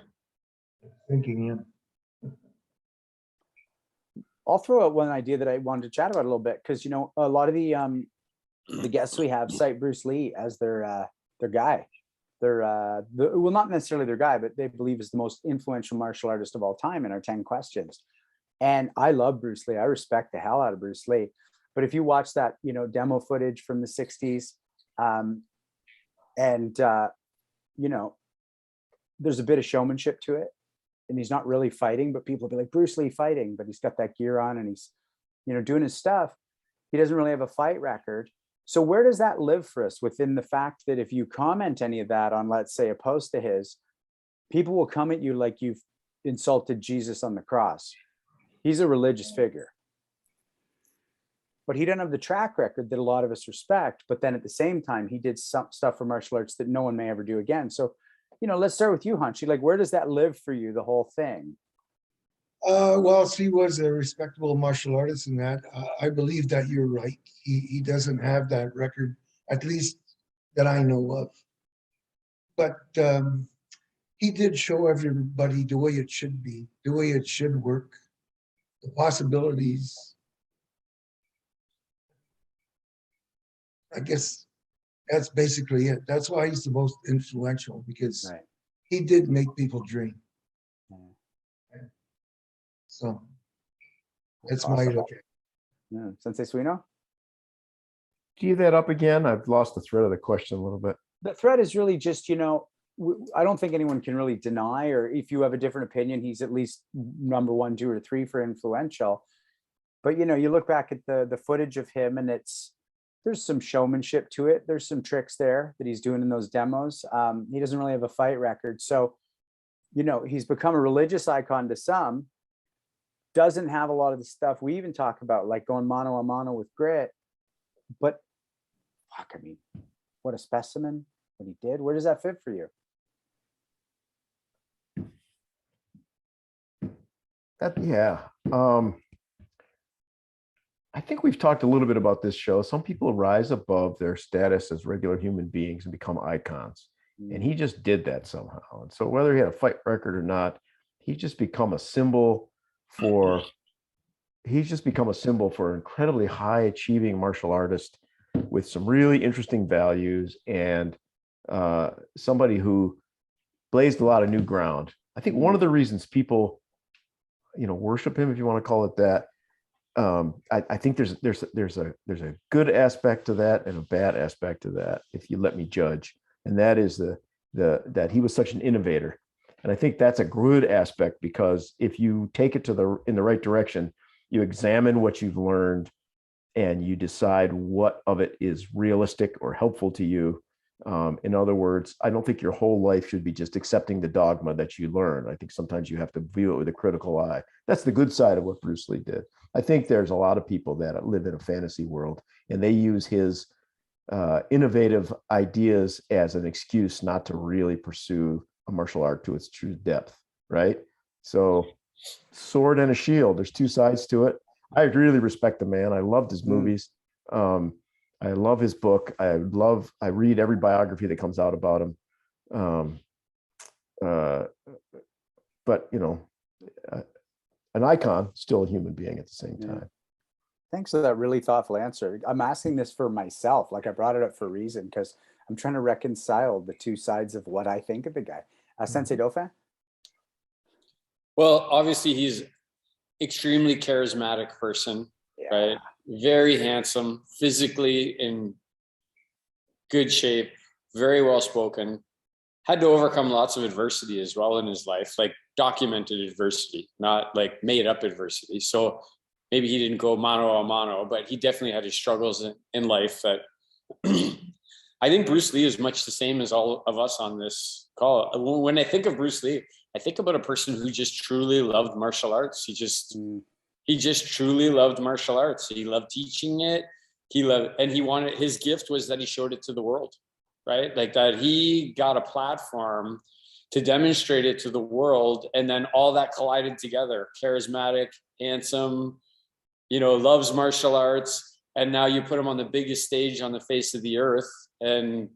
Thinking, yeah. I'll throw out one idea that I wanted to chat about a little bit, because, you know, a lot of the guests we have cite Bruce Lee as their guy. Well, not necessarily their guy, but they believe is the most influential martial artist of all time in our 10 questions. And I love Bruce Lee. I respect the hell out of Bruce Lee. But if you watch that, you know, demo footage from the 60s, you know, there's a bit of showmanship to it. And he's not really fighting, but people will be like, Bruce Lee fighting, but he's got that gear on and he's, you know, doing his stuff. He doesn't really have a fight record. So where does that live for us within the fact that if you comment any of that on, let's say, a post of his, people will come at you like you've insulted Jesus on the cross. He's a religious figure. But he doesn't have the track record that a lot of us respect. But then at the same time, he did some stuff for martial arts that no one may ever do again. So, you know, let's start with you, Hanshi. Like, where does that live for you, the whole thing? Well, he was a respectable martial artist in that. I believe that you're right. He doesn't have that record, at least that I know of. But he did show everybody the way it should be, the way it should work, the possibilities. I guess that's basically it. That's why he's the most influential, because Right. he did make people dream. Yeah. So that's Awesome. my look at it. Yeah. Sensei Suino? Give that up again. I've lost the thread of the question a little bit. The thread is really just, I don't think anyone can really deny, or if you have a different opinion, he's at least number 1, 2, or 3 for influential. But, you look back at the footage of him, and there's some showmanship to it. There's some tricks there that he's doing in those demos. He doesn't really have a fight record. So, he's become a religious icon to some, doesn't have a lot of the stuff we even talk about, like going mano a mano with grit. But fuck, I mean, what a specimen, what he did. Where does that fit for you? Yeah. I think we've talked a little bit about this show. Some people rise above their status as regular human beings and become icons. And he just did that somehow. And so whether he had a fight record or not, he's just become a symbol for an incredibly high achieving martial artist with some really interesting values, and somebody who blazed a lot of new ground. I think one of the reasons people, worship him, if you want to call it that, I think there's a good aspect to that and a bad aspect to that, if you let me judge. And that is that he was such an innovator. And I think that's a good aspect, because if you take it in the right direction, you examine what you've learned and you decide what of it is realistic or helpful to you. In other words, I don't think your whole life should be just accepting the dogma that you learn. I think sometimes you have to view it with a critical eye. That's the good side of what Bruce Lee did. I think there's a lot of people that live in a fantasy world, and they use his innovative ideas as an excuse not to really pursue a martial art to its true depth, right? So, sword and a shield, there's two sides to it. I really respect the man. I loved his movies. I love his book. I read every biography that comes out about him. But an icon, still a human being at the same time. Thanks for that really thoughtful answer. I'm asking this for myself. Like, I brought it up for a reason, because I'm trying to reconcile the two sides of what I think of the guy. Sensei Dauphin? Well, obviously he's extremely charismatic person, right? Very handsome, physically in good shape, very well spoken. Had to overcome lots of adversity as well in his life, like documented adversity, not like made up adversity. So maybe he didn't go mano a mano, but he definitely had his struggles in life that I think Bruce Lee is much the same as all of us on this call. When I think of Bruce Lee, I think about a person who just truly loved martial arts. He just truly loved martial arts. He loved teaching it. His gift was that he showed it to the world, right? Like that he got a platform to demonstrate it to the world. And then all that collided together. Charismatic, handsome, loves martial arts. And now you put him on the biggest stage on the face of the earth, and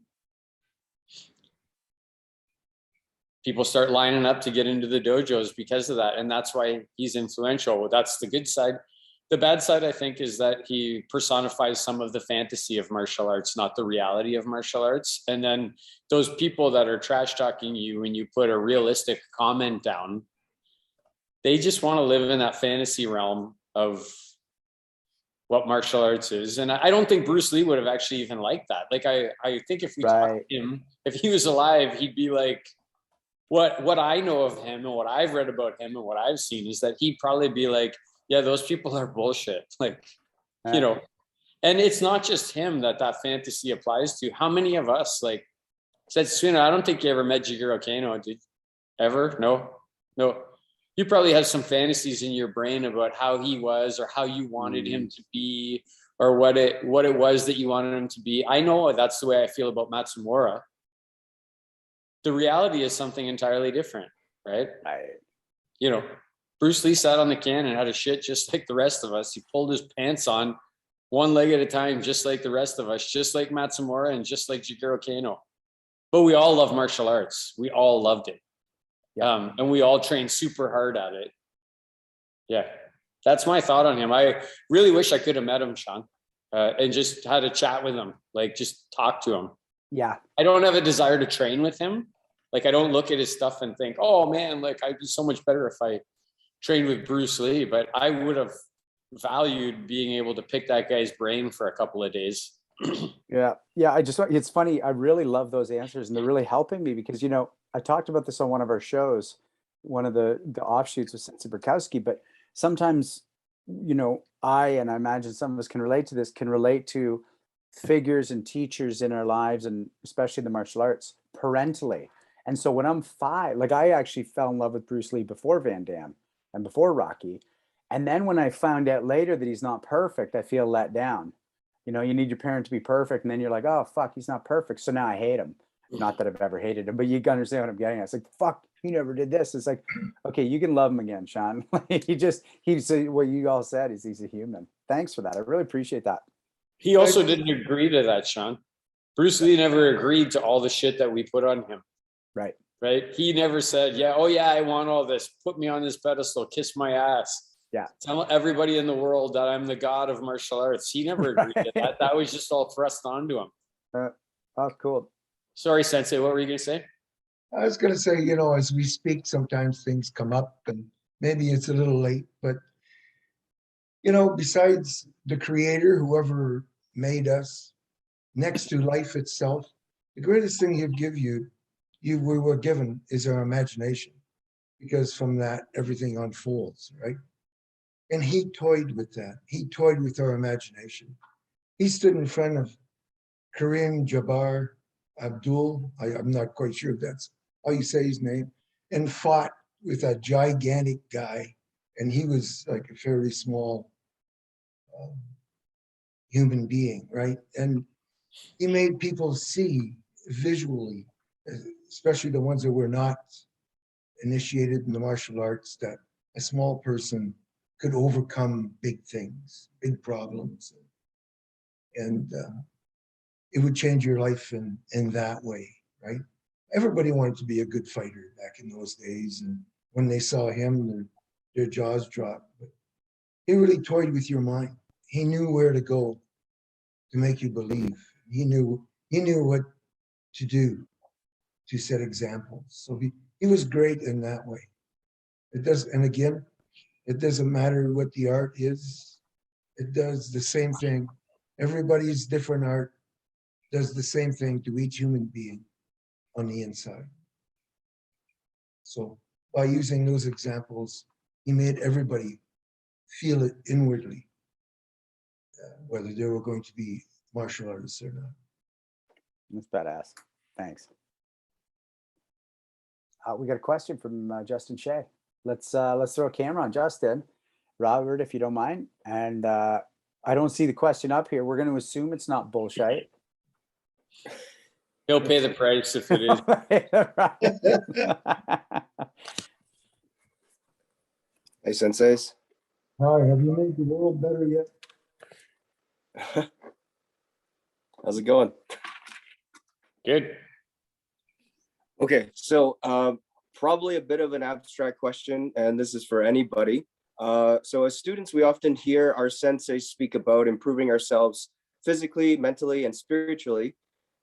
people start lining up to get into the dojos because of that. And that's why he's influential. That's the good side. The bad side, I think, is that he personifies some of the fantasy of martial arts, not the reality of martial arts. And then those people that are trash talking you when you put a realistic comment down, they just want to live in that fantasy realm of what martial arts is. And I don't think Bruce Lee would have actually even liked that. Like, I think if we talked to him, if he was alive, he'd be like, what I know of him and what I've read about him and what I've seen is that he'd probably be like, yeah, those people are bullshit. Like, and it's not just him that fantasy applies to. How many of us, like, said, Suino, I don't think you ever met Jigoro Kano, did ever? No. You probably have some fantasies in your brain about how he was or how you wanted him to be or what it was that you wanted him to be. I know that's the way I feel about Matsumura. The reality is something entirely different, right? Bruce Lee sat on the can and had a shit just like the rest of us. He pulled his pants on one leg at a time, just like the rest of us, just like Matsumura and just like Jigoro Kano. But we all love martial arts. We all loved it. Yeah. And we all train super hard at it. Yeah, that's my thought on him. I really wish I could have met him, Sean, and just had a chat with him, like just talk to him. Yeah. I don't have a desire to train with him. Like I don't look at his stuff and think, oh man, like I'd be so much better if I trained with Bruce Lee, but I would have valued being able to pick that guy's brain for a couple of days. Yeah. Yeah. It's funny. I really love those answers and they're really helping me because, you know, I talked about this on one of our shows, one of the offshoots with Sensei Burkowski, but sometimes, you know, and I imagine some of us can relate to this, can relate to figures and teachers in our lives and especially the martial arts parentally. And so when I'm 5, like I actually fell in love with Bruce Lee before Van Damme and before Rocky. And then when I found out later that he's not perfect, I feel let down. You know, you need your parent to be perfect. And then you're like, oh, fuck, he's not perfect. So now I hate him. Not that I've ever hated him, but you understand what I'm getting at. It's like, fuck, he never did this. It's like, okay, you can love him again, Sean. He's what you all said is he's a human. Thanks for that. I really appreciate that. He also didn't agree to that, Sean. Bruce Lee never agreed to all the shit that we put on him. Right. Right. He never said, yeah, oh yeah, I want all this. Put me on this pedestal, kiss my ass. Yeah. Tell everybody in the world that I'm the god of martial arts. He never agreed to that. That was just all thrust onto him. Oh, cool. Sorry, Sensei, what were you going to say? I was going to say, you know, as we speak, sometimes things come up and maybe it's a little late, but, you know, besides the creator, whoever made us, next to life itself, the greatest thing he'd give we were given is our imagination, because from that, everything unfolds, right? And he toyed with that. He toyed with our imagination. He stood in front of Kareem Jabbar Abdul, I'm not quite sure if that's how you say his name, and fought with a gigantic guy. And he was like a fairly small human being, right? And he made people see visually, especially the ones that were not initiated in the martial arts, that a small person could overcome big things, big problems. And it would change your life in that way, right? Everybody wanted to be a good fighter back in those days. And when they saw him, their jaws dropped. But he really toyed with your mind. He knew where to go to make you believe. He knew what to do to set examples. So he was great in that way. And again, it doesn't matter what the art is. It does the same thing. Everybody's different art does the same thing to each human being on the inside. So by using those examples, he made everybody feel it inwardly, whether they were going to be martial artists or not. That's badass. Thanks. We got a question from Justin Shea. Let's throw a camera on Justin. Robert, if you don't mind. And I don't see the question up here. We're going to assume it's not bullshit. He'll pay the price if it is. Hey, senseis. Hi, have you made the world better yet? How's it going? Good. Okay, so probably a bit of an abstract question, and this is for anybody. So as students, we often hear our sensei speak about improving ourselves physically, mentally, and spiritually.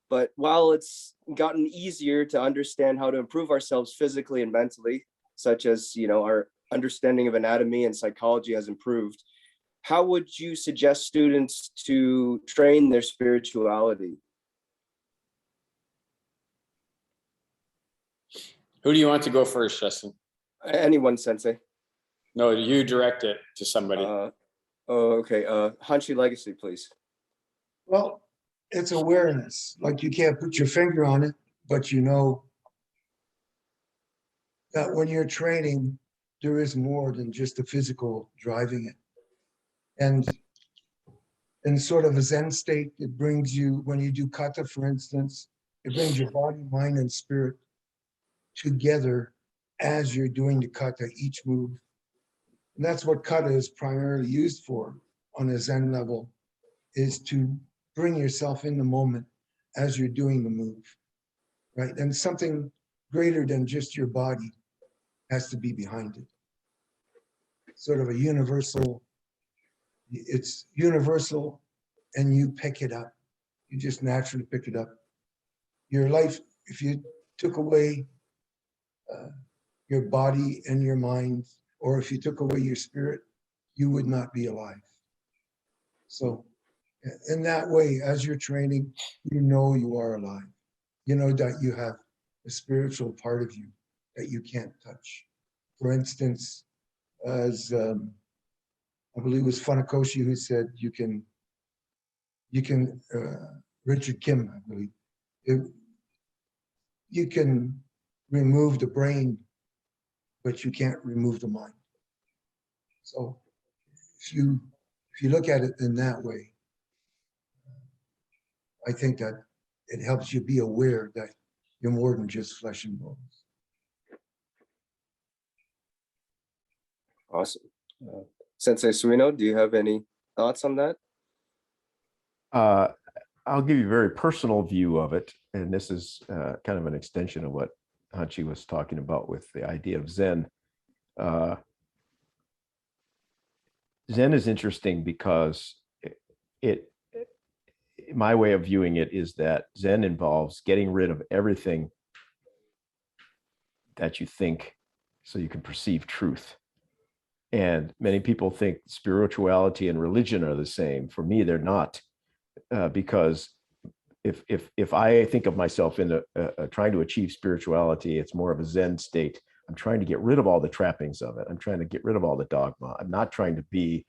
But while it's gotten easier to understand how to improve ourselves physically and mentally, such as, you know, our understanding of anatomy and psychology has improved, how would you suggest students to train their spirituality? Who do you want to go first, Justin? Anyone, sensei. No, you direct it to somebody. Okay. Hanshi Legacy, please. Well, it's awareness. Like you can't put your finger on it, but you know that when you're training, there is more than just the physical driving it. And in sort of a Zen state, it brings you, when you do kata, for instance, it brings your body, mind, and spirit together as you're doing the kata, each move. And that's what kata is primarily used for on a Zen level, is to bring yourself in the moment as you're doing the move, right? And something greater than just your body has to be behind it. Sort of a universal, it's universal and you pick it up. You just naturally pick it up. Your life, if you took away your body and your mind, or if you took away your spirit, you would not be alive. So in that way, as you're training, you know you are alive. You know that you have a spiritual part of you that you can't touch. For instance, as I believe it was Funakoshi who said, you can, Richard Kim, I believe, you can remove the brain, but you can't remove the mind. So if you look at it in that way, I think that it helps you be aware that you're more than just flesh and bones. Awesome. Sensei Suino, do you have any thoughts on that? I'll give you a very personal view of it. And this is kind of an extension of what Hanchi was talking about with the idea of Zen. Zen is interesting because my way of viewing it is that Zen involves getting rid of everything that you think so you can perceive truth. And many people think spirituality and religion are the same. For me, they're not, because if I think of myself in trying to achieve spirituality, it's more of a Zen state. I'm trying to get rid of all the trappings of it. I'm trying to get rid of all the dogma. I'm not trying to be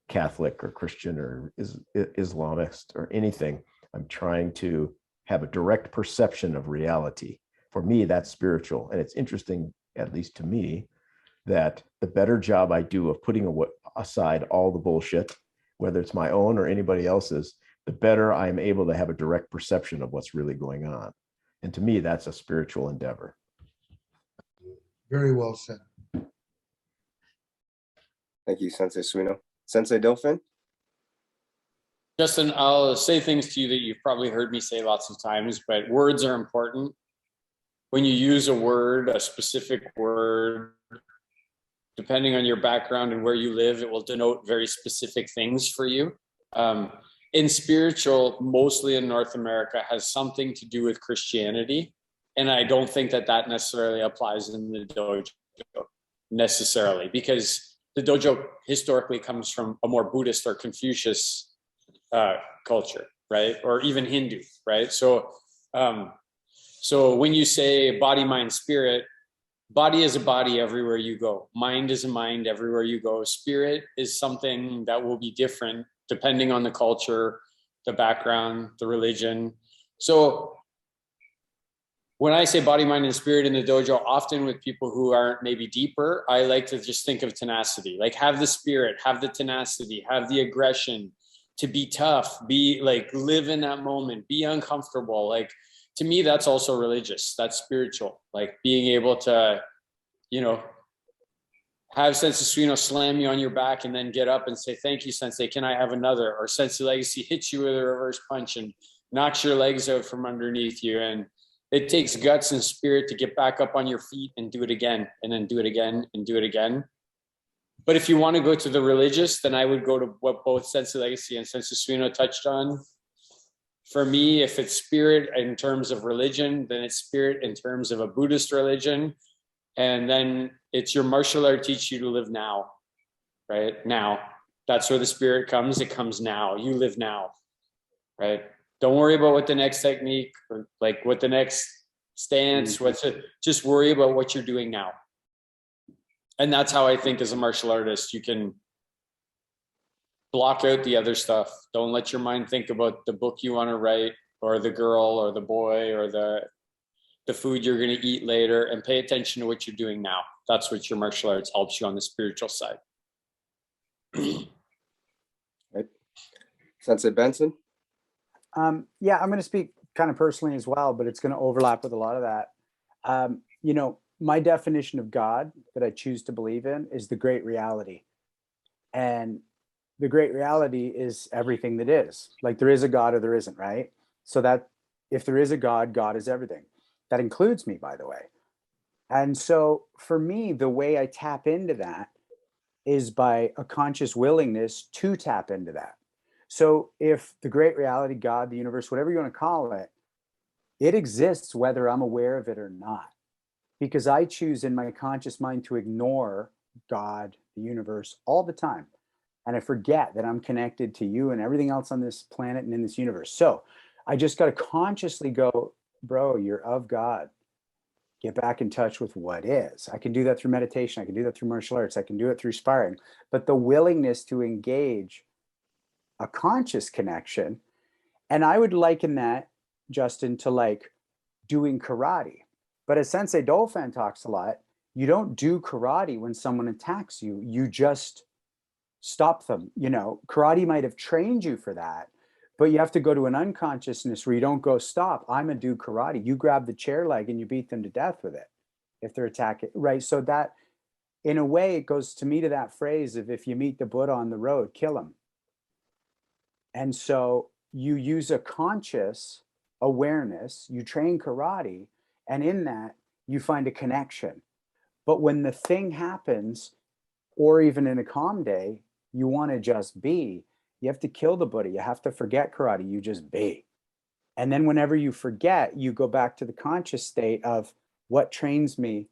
Catholic or Christian or Islamist or anything. I'm trying to have a direct perception of reality. For me, that's spiritual. And it's interesting, at least to me, that the better job I do of putting aside all the bullshit, whether it's my own or anybody else's, the better I'm able to have a direct perception of what's really going on. And to me, that's a spiritual endeavor. Very well said. Thank you, Sensei Suino. Sensei Dauphin? Justin, I'll say things to you that you've probably heard me say lots of times, but words are important. When you use a word, a specific word, depending on your background and where you live, it will denote very specific things for you. In spiritual, mostly in North America, has something to do with Christianity. And I don't think that that necessarily applies in the dojo necessarily, because the dojo historically comes from a more Buddhist or Confucius culture, right? Or even Hindu, right? So when you say body, mind, spirit, body is a body everywhere you go. Mind is a mind everywhere you go. Spirit is something that will be different depending on the culture, the background, the religion. So when I say body, mind, and spirit in the dojo, often with people who aren't maybe deeper, I like to just think of tenacity. Like, have the spirit, have the tenacity, have the aggression to be tough, be like, live in that moment, be uncomfortable. Like, to me, that's also religious. That's spiritual. Like being able to, have Sensei Suino slam you on your back and then get up and say, thank you, Sensei, can I have another? Or Sensei Legacy hits you with a reverse punch and knocks your legs out from underneath you. And it takes guts and spirit to get back up on your feet and do it again, and then do it again and do it again. But if you want to go to the religious, then I would go to what both Sensei Legacy and Sensei Suino touched on. For me, if it's spirit in terms of religion, then it's spirit in terms of a Buddhist religion. And then it's your martial art teach you to live now, right? Now, that's where the spirit comes. It comes now. You live now, right? Don't worry about what the next technique or like what the next stance, just worry about what you're doing now. And that's how I think as a martial artist, you can block out the other stuff. Don't let your mind think about the book you want to write or the girl or the boy or the food you're going to eat later, and pay attention to what you're doing now. That's what your martial arts helps you on the spiritual side. Right. Sensei Benson? Yeah, I'm going to speak kind of personally as well, but it's going to overlap with a lot of that. My definition of God that I choose to believe in is the great reality. And the great reality is everything that is. Like, there is a God or there isn't, right? So that if there is a God, God is everything. That includes me, by the way. And so for me, the way I tap into that is by a conscious willingness to tap into that. So if the great reality, God, the universe, whatever you want to call it, it exists whether I'm aware of it or not. Because I choose in my conscious mind to ignore God, the universe, all the time. And I forget that I'm connected to you and everything else on this planet and in this universe. So I just got to consciously go, bro, you're of God. Get back in touch with what is. I can do that through meditation. I can do that through martial arts. I can do it through sparring. But the willingness to engage a conscious connection, and I would liken that, Justin, to like doing karate. But as Sensei Dolphin talks a lot, you don't do karate when someone attacks you. You just stop them. You know, karate might have trained you for that, but you have to go to an unconsciousness where you don't go, stop, I'm a do karate. You grab the chair leg and you beat them to death with it if they're attacking, right? So that, in a way, it goes to me to that phrase of if you meet the Buddha on the road, kill him. And so you use a conscious awareness, you train karate, and in that you find a connection. But when the thing happens, or even in a calm day, you want to just be, you have to kill the Buddha. You have to forget karate. You just be. And then whenever you forget, you go back to the conscious state of what trains me.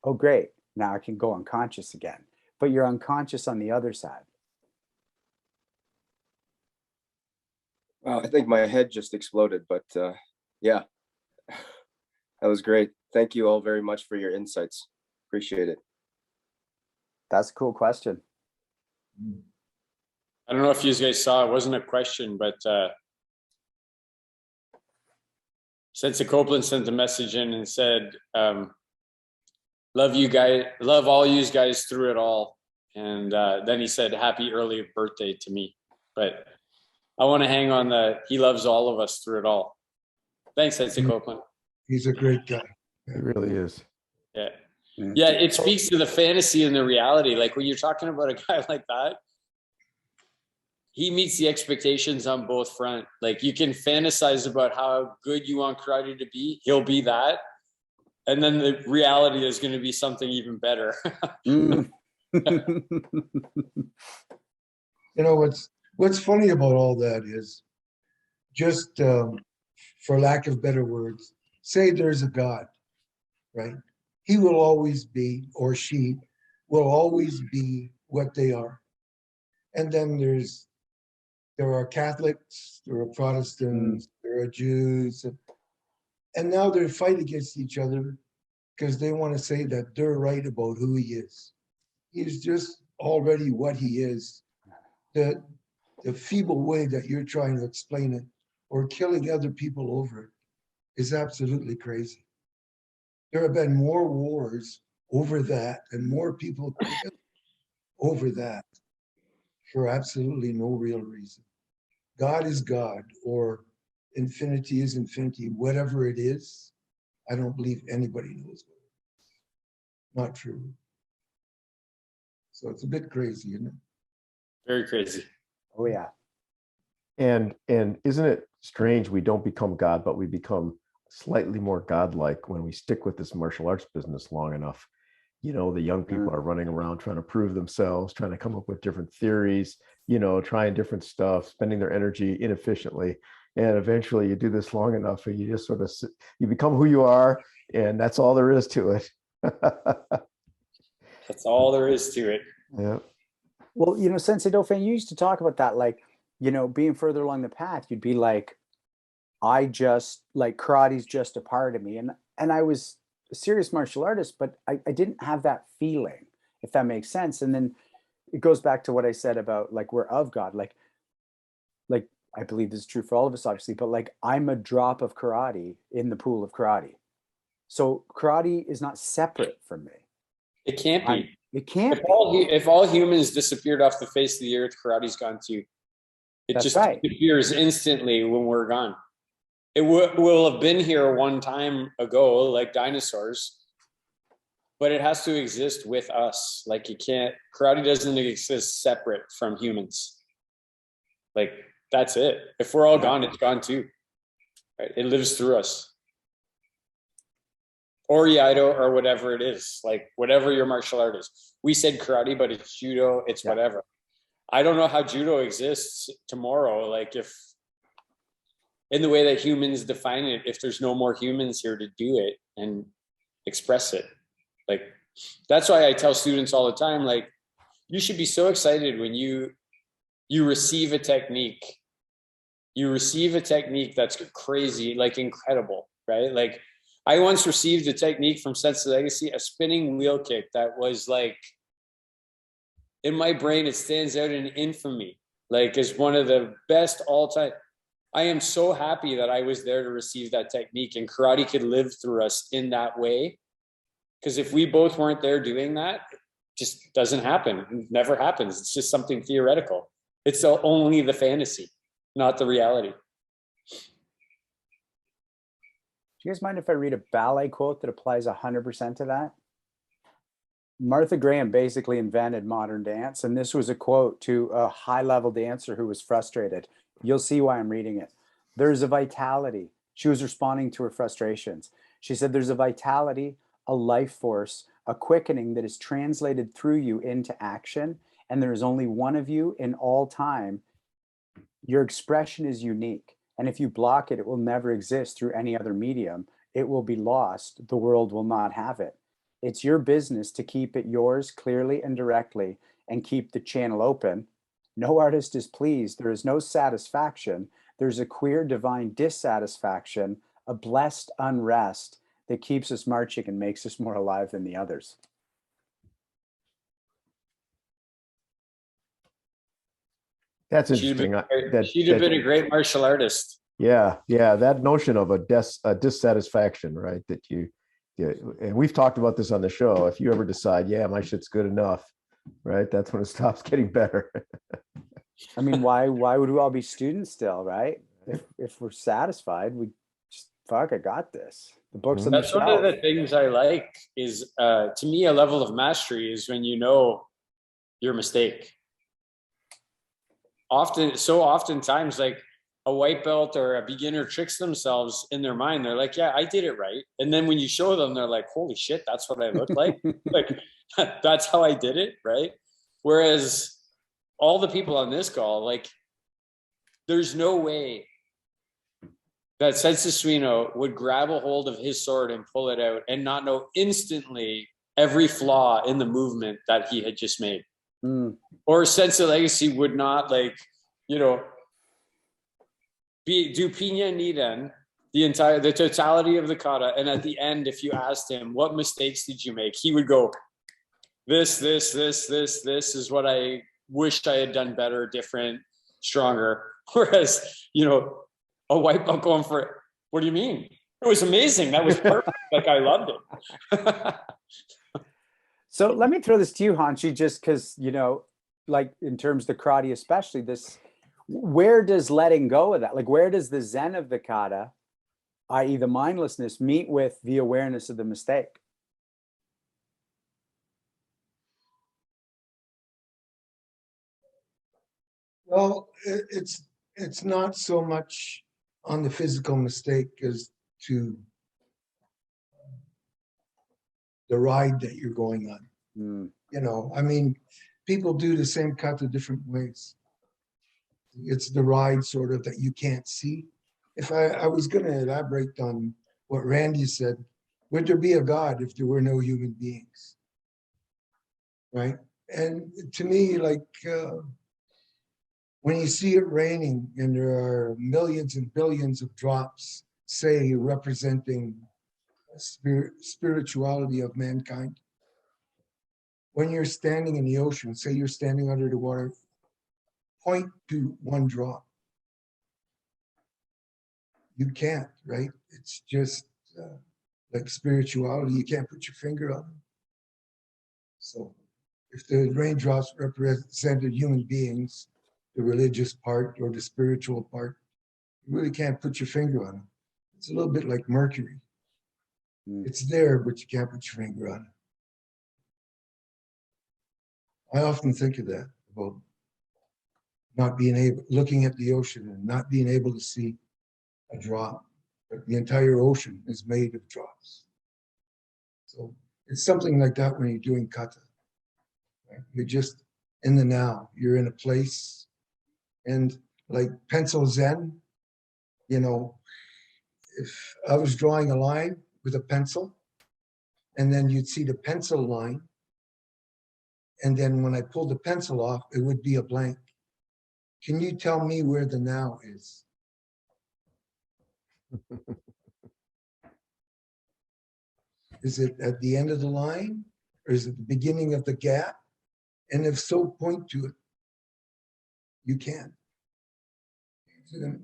Oh, great. Now I can go unconscious again. But you're unconscious on the other side. Wow, I think my head just exploded, but yeah, that was great. Thank you all very much for your insights. Appreciate it. That's a cool question. I don't know if you guys saw, it wasn't a question, but Sensei Copeland sent a message in and said, love you guys, love all you guys through it all. And then he said, happy early birthday to me. But I want to hang on the, he loves all of us through it all. Thanks, Sensei Copeland. He's a great guy. It really is. Yeah. Yeah, it speaks to the fantasy and the reality. Like when you're talking about a guy like that, he meets the expectations on both front. Like you can fantasize about how good you want karate to be. He'll be that. And then the reality is going to be something even better. You know, what's funny about all that is just for lack of better words, say there's a God, right? He will always be, or she will always be what they are. And then there are Catholics, there are Protestants, there are Jews, and now they fight against each other because they want to say that they're right about who he is. He's just already what he is. The feeble way that you're trying to explain it or killing other people over it is absolutely crazy. There have been more wars over that and more people killed over that for absolutely no real reason. God is God, or infinity is infinity, whatever it is. I don't believe anybody knows what it is. Not true. So it's a bit crazy, isn't it? Very crazy. Oh, yeah. And isn't it strange we don't become God, but we become slightly more godlike when we stick with this martial arts business long enough? You know, the young people are running around trying to prove themselves, trying to come up with different theories, you know, trying different stuff, spending their energy inefficiently. And eventually you do this long enough and you just sort of, you become who you are, and that's all there is to it. That's all there is to it. Yeah. Well, you know, Sensei Dauphin, you used to talk about that, like, you know, being further along the path, you'd be like, I just, like, karate's just a part of me. And I was a serious martial artist, but I didn't have that feeling, if that makes sense. And then it goes back to what I said about, like, we're of God. Like I believe this is true for all of us, obviously, but like I'm a drop of karate in the pool of karate. So karate is not separate from me. It can't be. It can't be. If all humans disappeared off the face of the earth, karate's gone too. It That's just right. disappears instantly when we're gone. It will have been here one time ago, like dinosaurs, but it has to exist with us. Like you can't, karate doesn't exist separate from humans. Like that's it. If we're all gone, it's gone too. Right? It lives through us. or iaido or whatever it is, like whatever your martial art is. We said karate, but it's judo, it's whatever. I don't know how judo exists tomorrow. Like if in the way that humans define it, if there's no more humans here to do it and express it. Like, that's why I tell students all the time, like, you should be so excited when you receive a technique. You receive a technique that's crazy, like incredible, right? Like I once received a technique from Sensei Legacy, a spinning wheel kick that was like, in my brain, it stands out in infamy, like as one of the best all time. I am so happy that I was there to receive that technique, and karate could live through us in that way. Because if we both weren't there doing that, it just doesn't happen. It never happens. It's just something theoretical. It's only the fantasy, not the reality. Do you guys mind if I read a ballet quote that applies 100% to that? Martha Graham basically invented modern dance, and this was a quote to a high-level dancer who was frustrated. You'll see why I'm reading it. There's a vitality. She was responding to her frustrations. She said, there's a vitality, a life force, a quickening that is translated through you into action, and there is only one of you in all time. Your expression is unique, and if you block it, it will never exist through any other medium. It will be lost. The world will not have it. It's your business to keep it yours clearly and directly and keep the channel open. No artist is pleased. There is no satisfaction. There's a queer divine dissatisfaction, a blessed unrest that keeps us marching and makes us more alive than the others. That's interesting. She'd have been a great martial artist. Yeah, that notion of a dissatisfaction, right? And we've talked about this on the show. If you ever decide, yeah, my shit's good enough, right? That's when it stops getting better. I mean, why would we all be students still, right? If we're satisfied, we just, fuck, I got this. The book's on the shelf. That's one of the things I like is, to me, a level of mastery is when you know your mistake. Oftentimes, like a white belt or a beginner tricks themselves in their mind. They're like, yeah, I did it right. And then when you show them, they're like, holy shit, that's what I look like. Like, that's how I did it, right? Whereas all the people on this call, like, there's no way that Sensei Suino would grab a hold of his sword and pull it out and not know instantly every flaw in the movement that he had just made. Or Sensei Legacy would not, like, you know, do piña nidan, the totality of the kata, and at the end, if you asked him, what mistakes did you make? He would go, this is what I wished I had done better, different, stronger. Whereas, you know, a white belt going for it, what do you mean? It was amazing. That was perfect. Like, I loved it. So let me throw this to you, Hanshi, just because, you know, like in terms of the karate, especially this, where does letting go of that? Like, where does the zen of the kata, i.e. the mindlessness, meet with the awareness of the mistake? Well, it's not so much on the physical mistake as to the ride that you're going on. You know, I mean, people do the same kata different ways. It's the ride sort of that you can't see. If I was going to elaborate on what Randy said, would there be a God if there were no human beings? Right? And to me, like, when you see it raining and there are millions and billions of drops, say, representing spirituality of mankind, when you're standing in the ocean, say you're standing under the water, point to one drop. You can't, right? It's just like spirituality. You can't put your finger on it. So if the raindrops represented human beings, the religious part or the spiritual part, you really can't put your finger on it. It's a little bit like Mercury. It's there, but you can't put your finger on it. I often think of that, about not being able, looking at the ocean and not being able to see a drop. But the entire ocean is made of drops. So it's something like that when you're doing kata. Right? You're just in the now. You're in a place, and like pencil zen, you know, if I was drawing a line with a pencil, and then you'd see the pencil line, and then when I pulled the pencil off, it would be a blank. Can you tell me where the now is? Is it at the end of the line, or is it the beginning of the gap? And if so, point to it. You can't.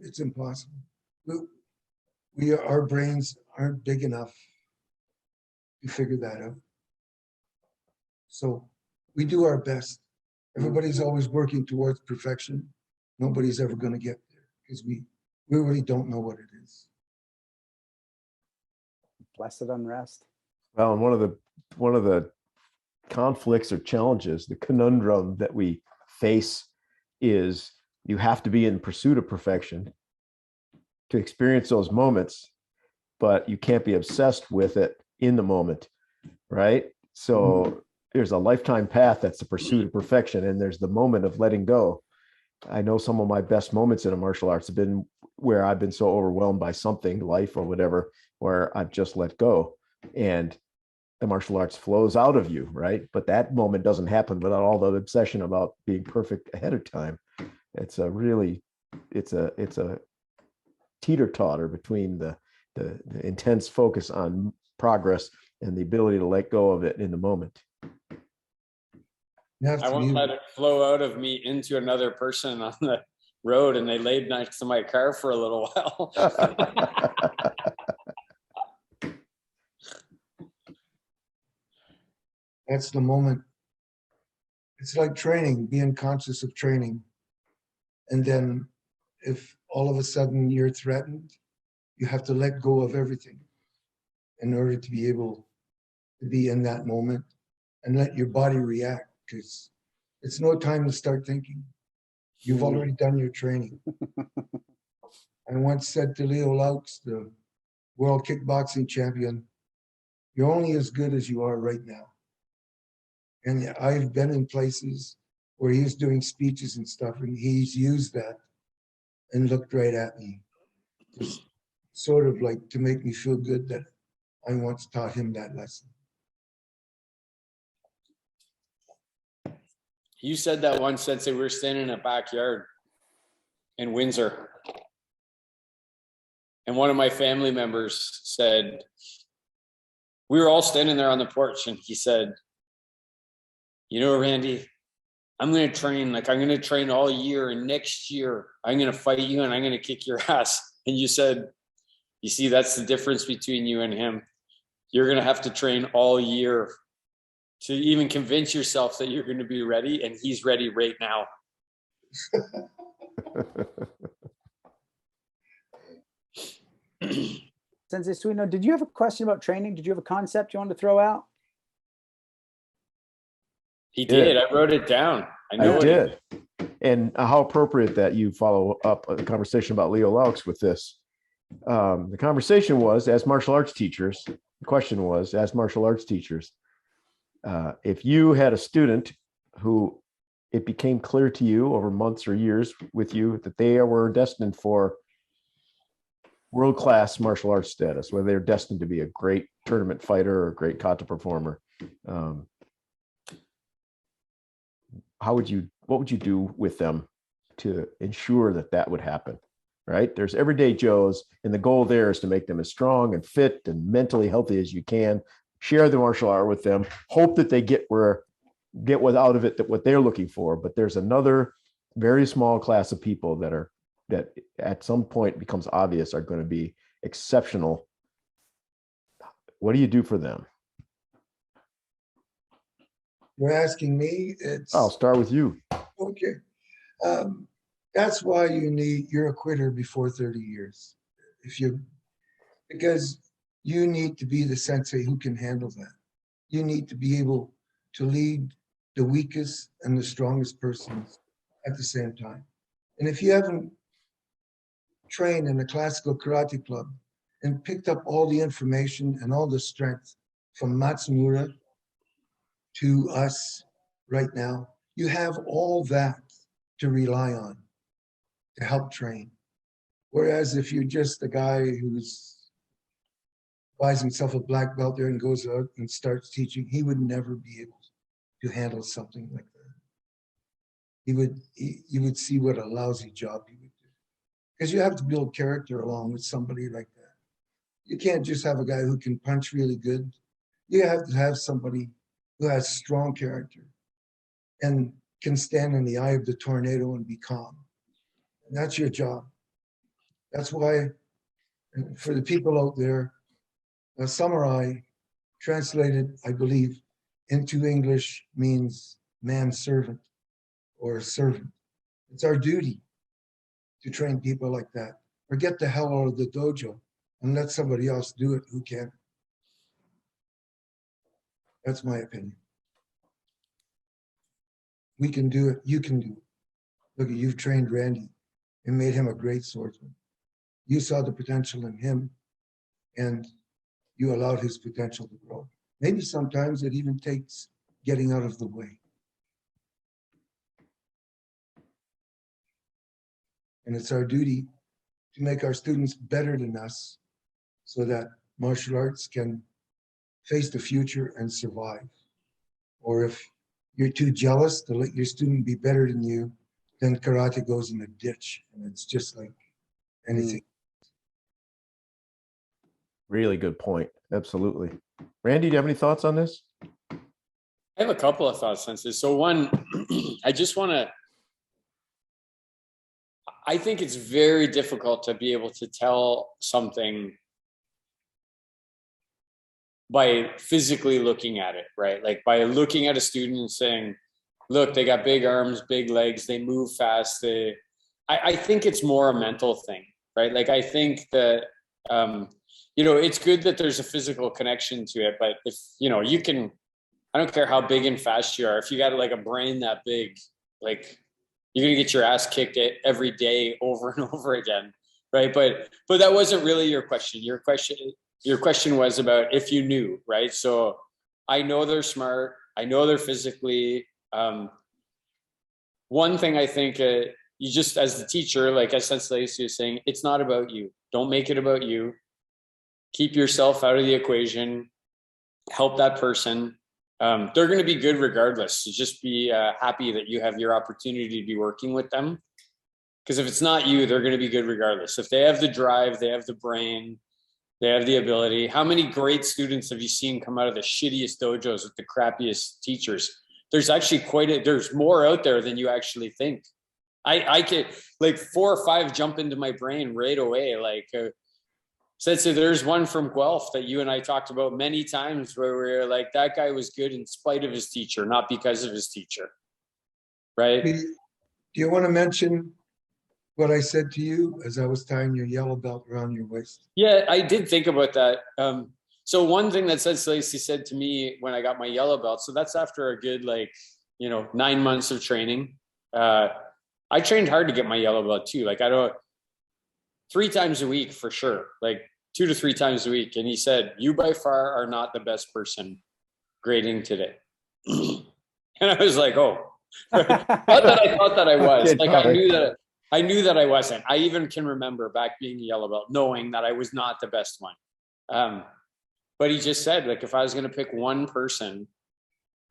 It's impossible. Our brains aren't big enough to figure that out. So we do our best. Everybody's always working towards perfection. Nobody's ever going to get there because we really don't know what it is. Blessed unrest. Well, and one of the conflicts or challenges, the conundrum that we face is you have to be in pursuit of perfection to experience those moments, but you can't be obsessed with it in the moment, right? So there's a lifetime path that's the pursuit of perfection, and there's the moment of letting go. I know some of my best moments in a martial arts have been where I've been so overwhelmed by something, life or whatever, where I've just let go, and the martial arts flows out of you, right? But that moment doesn't happen without all the obsession about being perfect ahead of time. It's a teeter-totter between the intense focus on progress and the ability to let go of it in the moment. I won't let it flow out of me into another person on the road, and they laid next to my car for a little while. That's the moment. It's like training, being conscious of training. And then if all of a sudden you're threatened, you have to let go of everything in order to be able to be in that moment and let your body react, because it's no time to start thinking. You've already done your training. I once said to Leo Laux, the world kickboxing champion, you're only as good as you are right now. And I've been in places where he was doing speeches and stuff, and he's used that and looked right at me. Just sort of like to make me feel good that I once taught him that lesson. You said that once, since we were standing in a backyard in Windsor. And one of my family members said, we were all standing there on the porch, and he said, you know, Randy, I'm going to train all year, and next year I'm going to fight you and I'm going to kick your ass. And you said, you see, that's the difference between you and him. You're going to have to train all year to even convince yourself that you're going to be ready, and he's ready right now. Sensei Suino, did you have a question about training? Did you have a concept you wanted to throw out? He did. I wrote it down. I did. And how appropriate that you follow up a conversation about Leo Laux with this. The conversation was, as martial arts teachers, the question was, as martial arts teachers, if you had a student who it became clear to you over months or years with you that they were destined for world-class martial arts status, whether they're destined to be a great tournament fighter or a great kata performer, what would you do with them to ensure that that would happen? Right? There's everyday Joes, and the goal there is to make them as strong and fit and mentally healthy as you can. Share the martial art with them. Hope that they get what out of it that what they're looking for. But there's another very small class of people that at some point becomes obvious are going to be exceptional. What do you do for them? You're asking me? I'll start with you. Okay. That's why you're a quitter before 30 years. Because you need to be the sensei who can handle that. You need to be able to lead the weakest and the strongest persons at the same time. And if you haven't trained in a classical karate club and picked up all the information and all the strength from Matsumura to us right now, you have all that to rely on to help train. Whereas if you're just a guy who's buys himself a black belt there and goes out and starts teaching, he would never be able to handle something like that. You would see what a lousy job he would do. Because you have to build character along with somebody like that. You can't just have a guy who can punch really good. You have to have somebody who has strong character and can stand in the eye of the tornado and be calm. And that's your job. That's why, for the people out there, a samurai, translated, I believe, into English means manservant or servant. It's our duty to train people like that, or get the hell out of the dojo and let somebody else do it who can. That's my opinion. We can do it. You can do it. Look, you've trained Randy and made him a great swordsman. You saw the potential in him and you allowed his potential to grow. Maybe sometimes it even takes getting out of the way. And it's our duty to make our students better than us so that martial arts can face the future and survive. Or if you're too jealous to let your student be better than you, then karate goes in a ditch and it's just like anything. Really good point. Absolutely. Randy, do you have any thoughts on this? I have a couple of thoughts on this. So one, I think it's very difficult to be able to tell something by physically looking at it, right? Like by looking at a student and saying, look, they got big arms, big legs, they move fast. I think it's more a mental thing, right? Like I think that, it's good that there's a physical connection to it, but if, you can, I don't care how big and fast you are. If you got like a brain that big, like you're going to get your ass kicked every day over and over again. Right. But that wasn't really your question. Your question was about if you knew, right? So I know they're smart. I know they're physically, one thing I think you just, as the teacher, like as Sensei Lacey was saying, it's not about you. Don't make it about you. Keep yourself out of the equation, help that person. They're going to be good regardless. So just be happy that you have your opportunity to be working with them. Because if it's not you, they're going to be good regardless. If they have the drive, they have the brain, they have the ability. How many great students have you seen come out of the shittiest dojos with the crappiest teachers? There's actually there's more out there than you actually think. I could like 4 or 5 jump into my brain right away. Like, Sensei, there's one from Guelph that you and I talked about many times where we're like, that guy was good in spite of his teacher, not because of his teacher. Right? Do you want to mention what I said to you as I was tying your yellow belt around your waist? Yeah, I did think about that. So one thing that Sensei Lacey said to me when I got my yellow belt, so that's after a good 9 months of training. I trained hard to get my yellow belt too. Like 3 times a week for sure, like 2 to 3 times a week. And he said, you by far are not the best person grading today. And I was like, oh, not that I thought that I was. Like I knew that I wasn't. I even can remember back being a yellow belt, knowing that I was not the best one. But he just said, like, if I was going to pick one person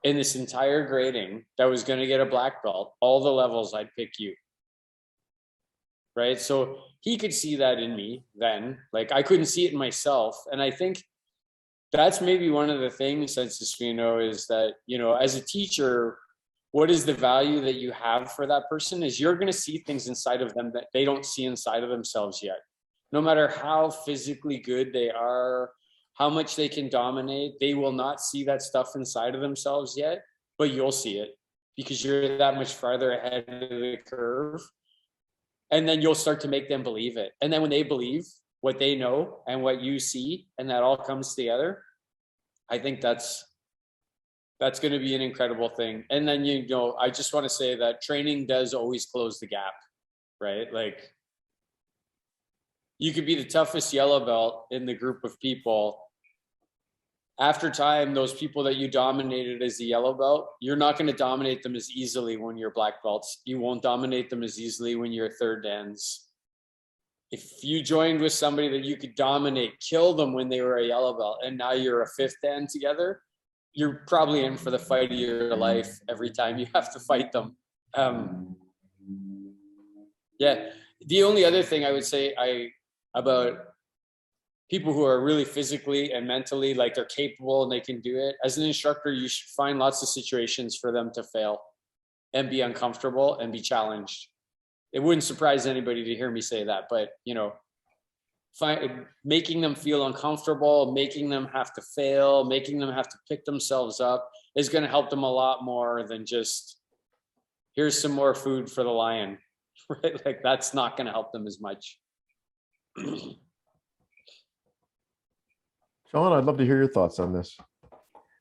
in this entire grading that was going to get a black belt, all the levels, I'd pick you. Right. So he could see that in me then. Like I couldn't see it in myself. And I think that's maybe one of the things, Sensei Spino, is that, as a teacher, what is the value that you have for that person is you're going to see things inside of them that they don't see inside of themselves yet. No matter how physically good they are, how much they can dominate, they will not see that stuff inside of themselves yet, but you'll see it because you're that much farther ahead of the curve. And then you'll start to make them believe it. And then when they believe what they know and what you see, and that all comes together, I think that's going to be an incredible thing. And then, I just want to say that training does always close the gap, right? Like you could be the toughest yellow belt in the group of people. after time, those people that you dominated as a yellow belt, you're not going to dominate them as easily when you're black belts. You won't dominate them as easily when you're third dans. If you joined with somebody that you could dominate, kill them when they were a yellow belt, and now you're a fifth dan together, you're probably in for the fight of your life every time you have to fight them. Yeah. The only other thing I would say about people who are really physically and mentally, like they're capable and they can do it, as an instructor, you should find lots of situations for them to fail and be uncomfortable and be challenged. It wouldn't surprise anybody to hear me say that, but making them feel uncomfortable, making them have to fail, making them have to pick themselves up is going to help them a lot more than just, here's some more food for the lion, right? Like that's not going to help them as much. Sean, I'd love to hear your thoughts on this.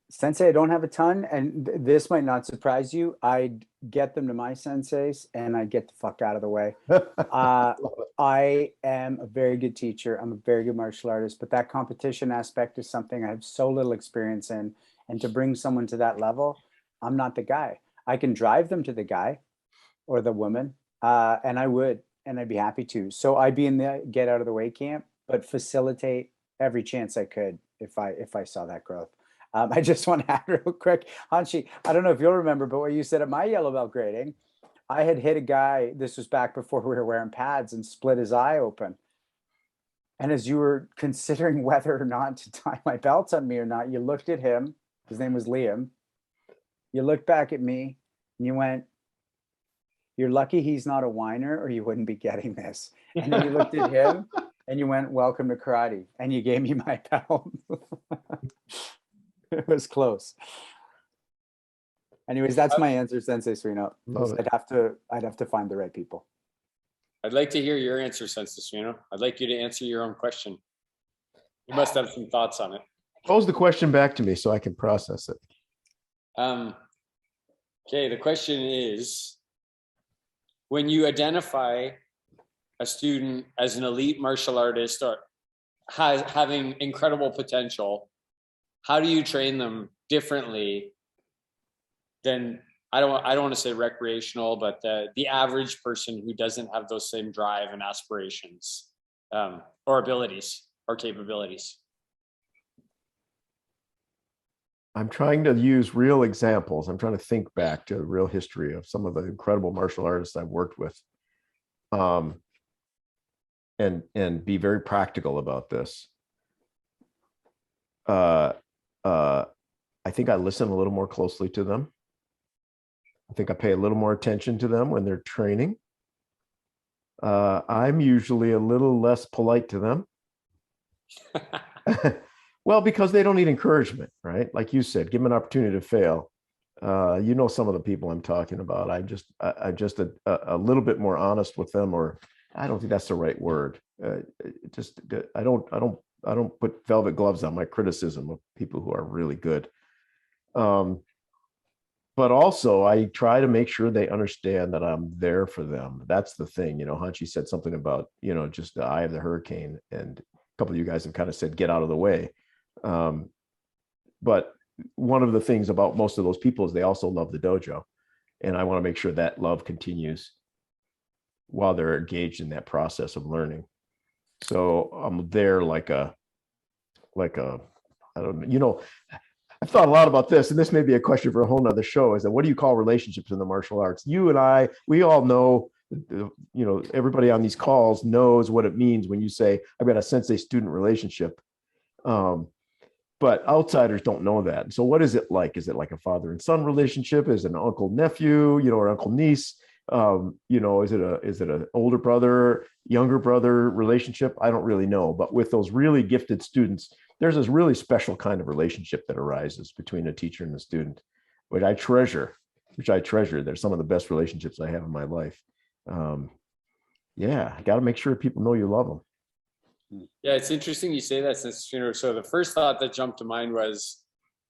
Sensei, I don't have a ton, and this might not surprise you. I'd get them to my senseis and I'd get the fuck out of the way. I am a very good teacher. I'm a very good martial artist, but that competition aspect is something I have so little experience in. And to bring someone to that level, I'm not the guy. I can drive them to the guy or the woman, and I would, and I'd be happy to. So I'd be in the get out of the way camp, but facilitate every chance I could if I saw that growth. I just want to add real quick, Hanshi, I don't know if you'll remember, but what you said at my yellow belt grading, I had hit a guy, this was back before we were wearing pads, and split his eye open. And as you were considering whether or not to tie my belt on me or not, you looked at him, his name was Liam, you looked back at me and you went, you're lucky he's not a whiner or you wouldn't be getting this. And then you looked at him and you went, welcome to karate. And you gave me my belt. It was close. Anyways, that's my answer, Sensei Sereno. I'd have to find the right people. I'd like to hear your answer, Sensei Sereno. I'd like you to answer your own question. You must have some thoughts on it. Pose the question back to me so I can process it. Okay, the question is, when you identify a student as an elite martial artist or having incredible potential, how do you train them differently than, I don't want to say recreational, but the average person who doesn't have those same drive and aspirations or abilities or capabilities? I'm trying to use real examples. I'm trying to think back to the real history of some of the incredible martial artists I've worked with, and be very practical about this. I think I listen a little more closely to them. I think I pay a little more attention to them when they're training. I'm usually a little less polite to them. Well, because they don't need encouragement, right? Like you said, give them an opportunity to fail. You know some of the people I'm talking about. I'm just a little bit more honest with them, or I don't think that's the right word. I don't put velvet gloves on my criticism of people who are really good. But also I try to make sure they understand that I'm there for them. That's the thing. Hanshi said something about, just the eye of the hurricane, and a couple of you guys have kind of said, get out of the way. But one of the things about most of those people is they also love the dojo. And I want to make sure that love continues while they're engaged in that process of learning. So I'm there like a, I don't know, I've thought a lot about this, and this may be a question for a whole nother show, is that what do you call relationships in the martial arts? You and I, we all know, everybody on these calls knows what it means when you say, I've got a sensei-student relationship. But outsiders don't know that. So what is it like? Is it like a father and son relationship? Is it an uncle-nephew, or uncle-niece? Is it an older brother, younger brother relationship? I don't really know. But with those really gifted students, there's this really special kind of relationship that arises between a teacher and a student, which I treasure. They're some of the best relationships I have in my life. I got to make sure people know you love them. Yeah, it's interesting you say that, since so the first thought that jumped to mind was,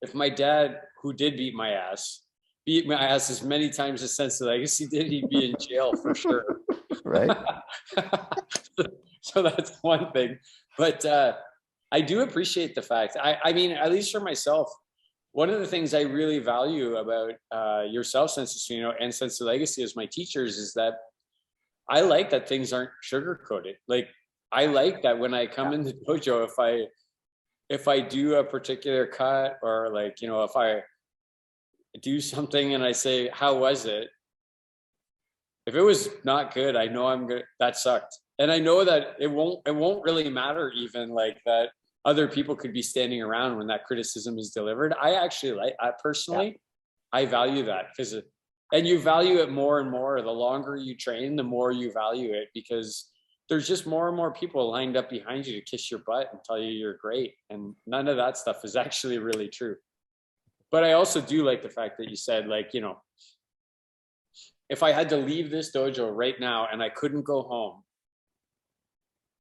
if my dad, who did beat my ass as many times as Sensei Legacy did, he'd be in jail for sure. Right. So that's one thing. But I do appreciate the fact. I mean, at least for myself, one of the things I really value about yourself, Sensei Suino, and Sensei Legacy as my teachers is that I like that things aren't sugar coated. Like I like that when I come in the dojo, if I do a particular cut or like, you know, if I do something and I say, how was it? If it was not good, I know I'm good. That sucked. And I know that it won't really matter even like that other people could be standing around when that criticism is delivered. I actually I personally, I value that because and you value it more and more. The longer you train, the more you value it because there's just more and more people lined up behind you to kiss your butt and tell you you're great. And none of that stuff is actually really true. But I also do like the fact that you said, like, you know, if I had to leave this dojo right now and I couldn't go home,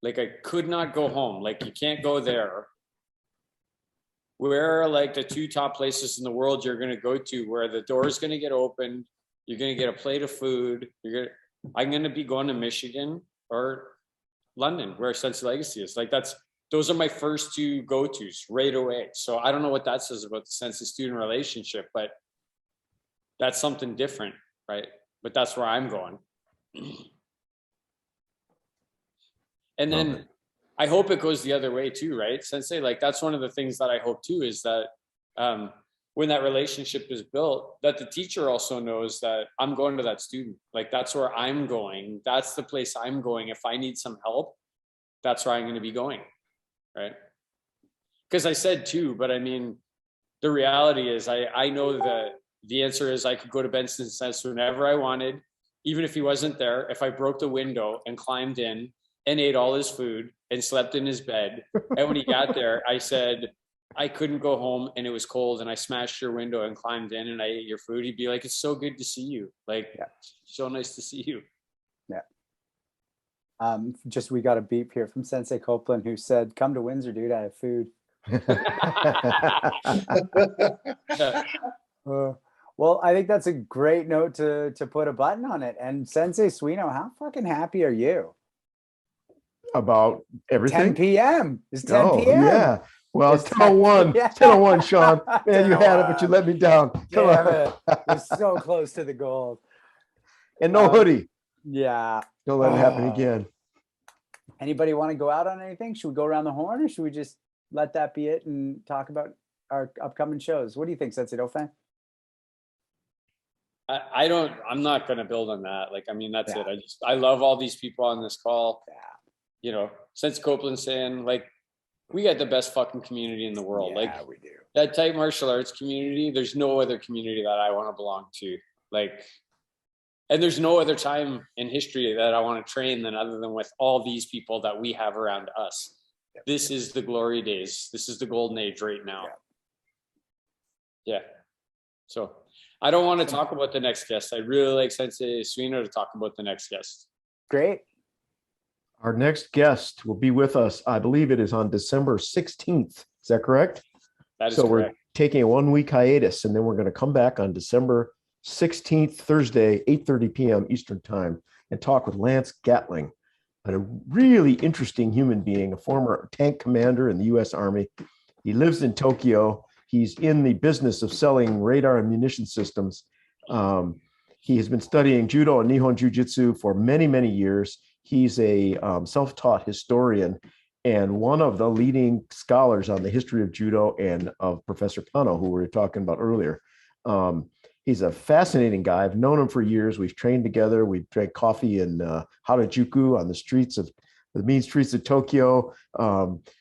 like I could not go home, like you can't go there. Where are like the 2 top places in the world you're going to go to where the door is going to get opened, you're going to get a plate of food, I'm going to be going to Michigan or London where Sensei Legacy is. Like those are my first 2 go-tos right away. So I don't know what that says about the sensei student relationship, but that's something different, right? But that's where I'm going. And then I hope it goes the other way too, right? Sensei, like that's one of the things that I hope too is that when that relationship is built, that the teacher also knows that I'm going to that student. Like that's where I'm going. That's the place I'm going. If I need some help, that's where I'm going to be going, right? Because I said too, but I mean, the reality is I know that the answer is I could go to Benson's Sense whenever I wanted, even if he wasn't there. If I broke the window and climbed in and ate all his food and slept in his bed. And when he got there, I said, I couldn't go home and it was cold and I smashed your window and climbed in and I ate your food. He'd be like, it's so good to see you. Like, so nice to see you. Yeah. Just, we got a beep here from Sensei Copeland who said, come to Windsor, dude, I have food. Well, I think that's a great note to put a button on it. And Sensei Suino, how fucking happy are you? About everything? 10 p.m. It's 10 p.m. Yeah. Well, it's 10:01. Yeah. 10:01, Sean. Man, you had it, but you let me down. Come on. We're so close to the goal. And no hoodie. Yeah. Don't let it happen again. Anybody want to go out on anything? Should we go around the horn or should we just let that be it and talk about our upcoming shows? What do you think, Sensei Dauphin? I'm not going to build on that. Like, I mean, that's it. I love all these people on this call. Yeah. You know, since Copeland saying like, we got the best fucking community in the world. Yeah, like we do. That type martial arts community, there's no other community that I want to belong to. Like, and there's no other time in history that I want to train than other than with all these people that we have around us. Yep. This is the glory days. This is the golden age right now. Yeah. So I don't want to talk about the next guest. I'd really like Sensei Suino to talk about the next guest. Great. Our next guest will be with us. I believe it is on December 16th. Is that correct? That is so correct. We're taking a 1-week hiatus, and then we're going to come back on December 16th, Thursday, 8:30 p.m. Eastern Time, and talk with Lance Gatling, a really interesting human being, a former tank commander in the U.S. Army. He lives in Tokyo. He's in the business of selling radar and munition systems. He has been studying judo and Nihon Jiu-Jitsu for many, many years. He's a self-taught historian and one of the leading scholars on the history of judo and of Professor Kano, who we were talking about earlier. He's a fascinating guy. I've known him for years. We've trained together. We've drank coffee in Harajuku on the streets of the mean streets of Tokyo.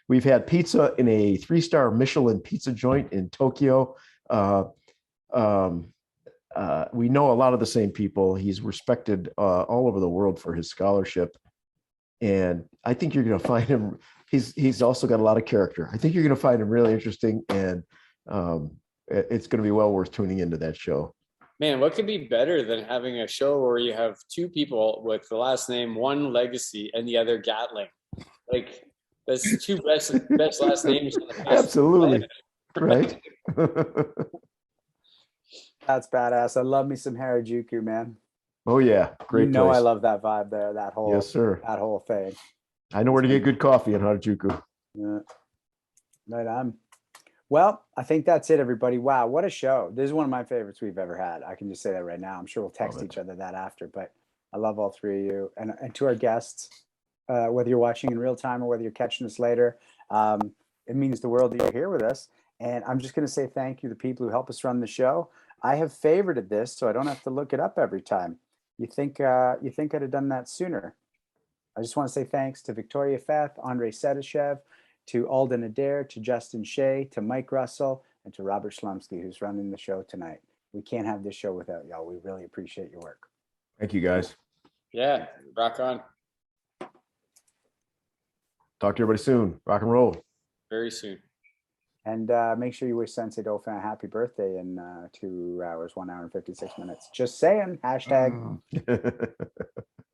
We've had pizza in a 3-star Michelin pizza joint in Tokyo. We know a lot of the same people. He's respected all over the world for his scholarship. And I think you're going to find him, he's also got a lot of character. I think you're going to find him really interesting, and it's going to be well worth tuning into that show. Man, what could be better than having a show where you have 2 people with the last name, one Legacy and the other Gatling? Like, that's 2 best last names. Absolutely. Right. That's badass. I love me some Harajuku, man. Oh yeah, great. You know, place. I love that vibe there. That whole, yes, sir. That whole thing. I know where to get good coffee in Harajuku. Yeah. Right on. Well, I think that's it, everybody. Wow, what a show. This is one of my favorites we've ever had. I can just say that right now. I'm sure we'll text it. each other that after, but I love all three of you. And to our guests, whether you're watching in real time or whether you're catching us later, it means the world that you're here with us. And I'm just going to say thank you to the people who help us run the show. I have favorited this, so I don't have to look it up every time. You think I'd have done that sooner? I just want to say thanks to Victoria Feth, Andrei Sedashev, to Alden Adair, to Justin Shea, to Mike Russell, and to Robert Slumsky, who's running the show tonight. We can't have this show without y'all. We really appreciate your work. Thank you, guys. Yeah, rock on. Talk to everybody soon. Rock and roll. Very soon. And make sure you wish Sensei Dauphin a happy birthday in 2 hours, 1 hour and 56 minutes. Just saying. Hashtag.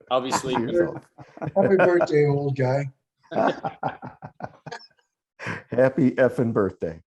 I'll be sleeping. Happy birthday, old guy. Happy effing birthday.